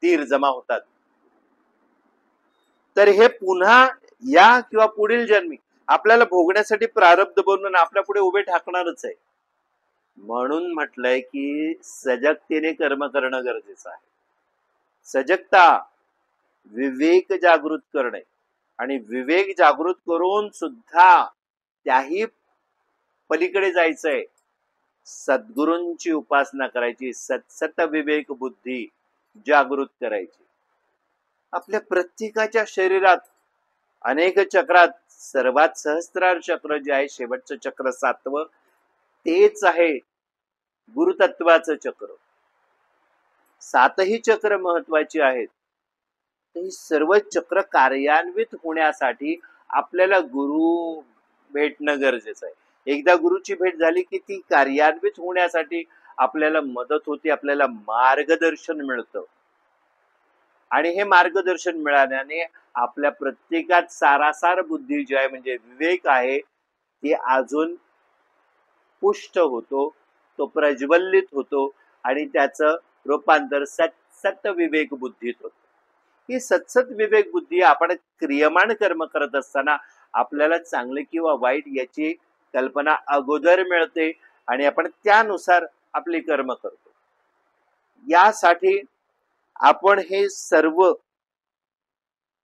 तीर जमा होतात, तर हे पुन्हा या किंवा पुढील जन्मी आपल्याला भोगण्यासाठी प्रारब्ध बनवून आपल्या पुढे उभे ठाकणारच आहे. म्हणून म्हटलंय की सजगतेने कर्म करणं गरजेचं आहे. सजगता, विवेक जागृत करणे, आणि विवेक जागृत करून सुद्धा त्याही पलीकडे जायचंय. सद्गुरूंची उपासना करायची, सत्सत विवेक बुद्धी जागृत करायची. आपल्या प्रत्येकाच्या शरीरात अनेक चक्रात सर्वात सहस्त्रार चक्र जे आहे, शेवटचं चक्र 7वं, तेच आहे गुरुतत्वाचं चक्र. 7ही चक्र महत्वाची आहेत. ही सर्व चक्र कार्यान्वित होण्यासाठी आपल्याला गुरु भेटणं गरजेचं आहे. एकदा गुरुची भेट झाली की ती कार्यान्वित होण्यासाठी आपल्याला मदत होती, आपल्याला मार्गदर्शन मिळतं. आणि हे मार्गदर्शन मिळाल्याने आपल्या प्रत्येकात सारासार बुद्धी जी आहे, म्हणजे विवेक आहे, ती अजून पुष्ट होतो, तो प्रज्वलित होतो आणि त्याचं रूपांतर सत्सत विवेक बुद्धीत होतं. ही सत्सत विवेक बुद्धी आपण क्रियमाण कर्म करत असताना आपल्याला चांगले किंवा वाईट याची कल्पना अगोदर मिळते आणि आपण त्यानुसार आपली कर्म करतो. यासाठी आपण हे सर्व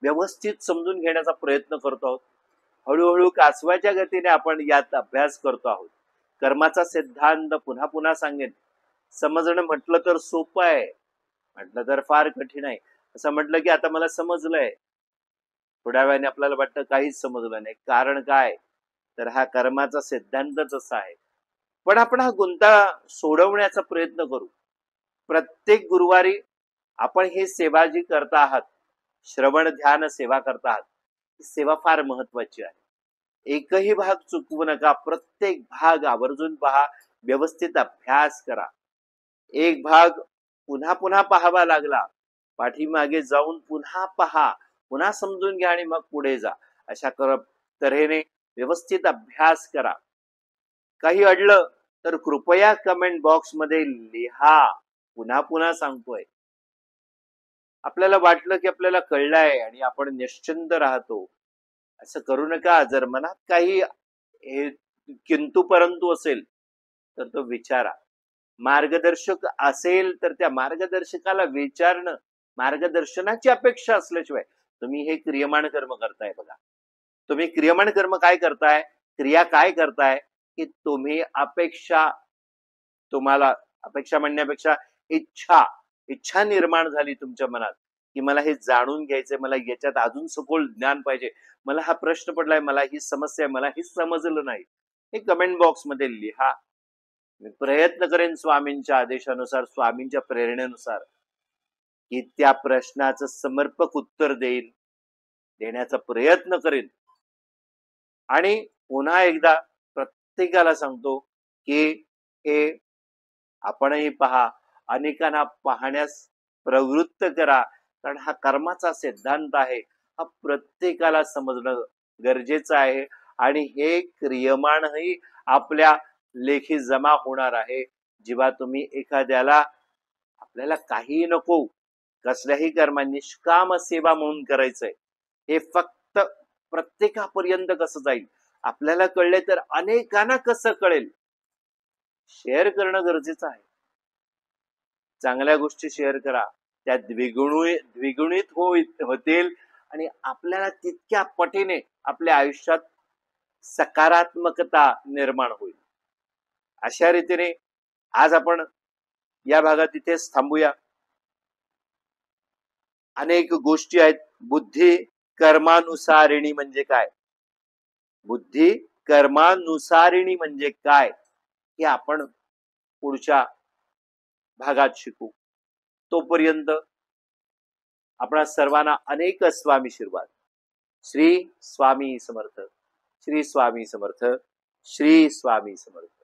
व्यवस्थित समजून घेण्याचा प्रयत्न करतो आहोत. हळूहळू कासवाच्या गतीने आपण यात अभ्यास करतो आहोत. कर्माचा सिद्धांत पुन्हा पुन्हा सांगेन. समजणं म्हटलं तर सोपं आहे, म्हटलं तर फार कठीण आहे. असं म्हटलं की आता मला समजलंय, थोड्या वेळाने आपल्याला वाटतं काहीच समजलं नाही. कारण काय, तर हा कर्माचा सिद्धांतच असा आहे. पण आपण हा गुंता सोडवण्याचा प्रयत्न करू. प्रत्येक गुरुवारी आपण हे सेवा जी करता आहात, श्रवण ध्यान सेवा करता आहात, सेवा फार महत्वाची आहे. एकही भाग चुकवू नका. प्रत्येक भाग आवर्जून पहा, व्यवस्थित अभ्यास करा. एक भाग पुन्हा पुन्हा पाहावा लागला, पाठीमागे जाऊन पुन्हा पहा, पुन्हा समजून घ्या आणि मग पुढे जा. अशा तऱ्हेने व्यवस्थित अभ्यास करा. काही अडलं तर कृपया कमेंट बॉक्स मध्ये लिहा. पुन्हा पुन्हा सांगतोय, आपल्याला वाटलं की आपल्याला कळलंय आणि आपण निश्चिंत राहतो, असं करू नका. जर मनात काही किंतु परंतु असेल तर तो विचारा. मार्गदर्शक असेल तर त्या मार्गदर्शकाला विचारणं, मार्गदर्शनाची अपेक्षा असल्याशिवाय तुम्ही हे क्रियमाण कर्म करताय. बघा, तुम्ही क्रियमाण कर्म काय करताय, क्रिया काय करताय की तुम्ही तुम्हाला अपेक्षा म्हणण्यापेक्षा इच्छा निर्माण झाली तुमच्या मनात की मला हे जाणून घ्यायचंय, मला याच्यात अजून सखोल ज्ञान पाहिजे, मला हा प्रश्न पडलाय, मला ही समस्या आहे, मला हे समजलं नाही, हे कमेंट बॉक्स मध्ये लिहा. मी प्रयत्न करेन स्वामींच्या आदेशानुसार, स्वामींच्या प्रेरणेनुसार, की त्या प्रश्नाचं समर्पक उत्तर देण्याचा प्रयत्न करेन. आणि पुन्हा एकदा प्रत्येकाला सांगतो की हे आपणही पहा, अनेकांना पाहण्यास प्रवृत्त करा, कारण हा कर्माचा सिद्धांत आहे, हा प्रत्येकाला समजणं गरजेचं आहे. आणि हे क्रियमाणही आपल्या लेखी जमा होणार आहे. जेव्हा तुम्ही एखाद्याला, आपल्याला काही नको, कसल्याही कर्म निष्काम सेवा म्हणून करायचंय, हे फक्त प्रत्येकापर्यंत कसं जाईल, आपल्याला कळले तर अनेकांना कसं कळेल, शेअर करणं गरजेचं आहे. चांगल्या गोष्टी शेअर करा, त्या द्विगुणित होतील आणि आपल्याला तितक्या पटीने आपल्या आयुष्यात सकारात्मकता निर्माण होईल. अशा रीतीने आज आपण या भागात इथेच थांबूया. अनेक गोष्टी आहेत. बुद्धी कर्मानुसारिणी म्हणजे काय, बुद्धी कर्मानुसारिणी म्हणजे काय, हे आपण पुढच्या भागात शिकू. तोपर्यंत आपणा सर्वांना अनेक स्वामी आशीर्वाद. श्री स्वामी समर्थ, श्री स्वामी समर्थ, श्री स्वामी समर्थ.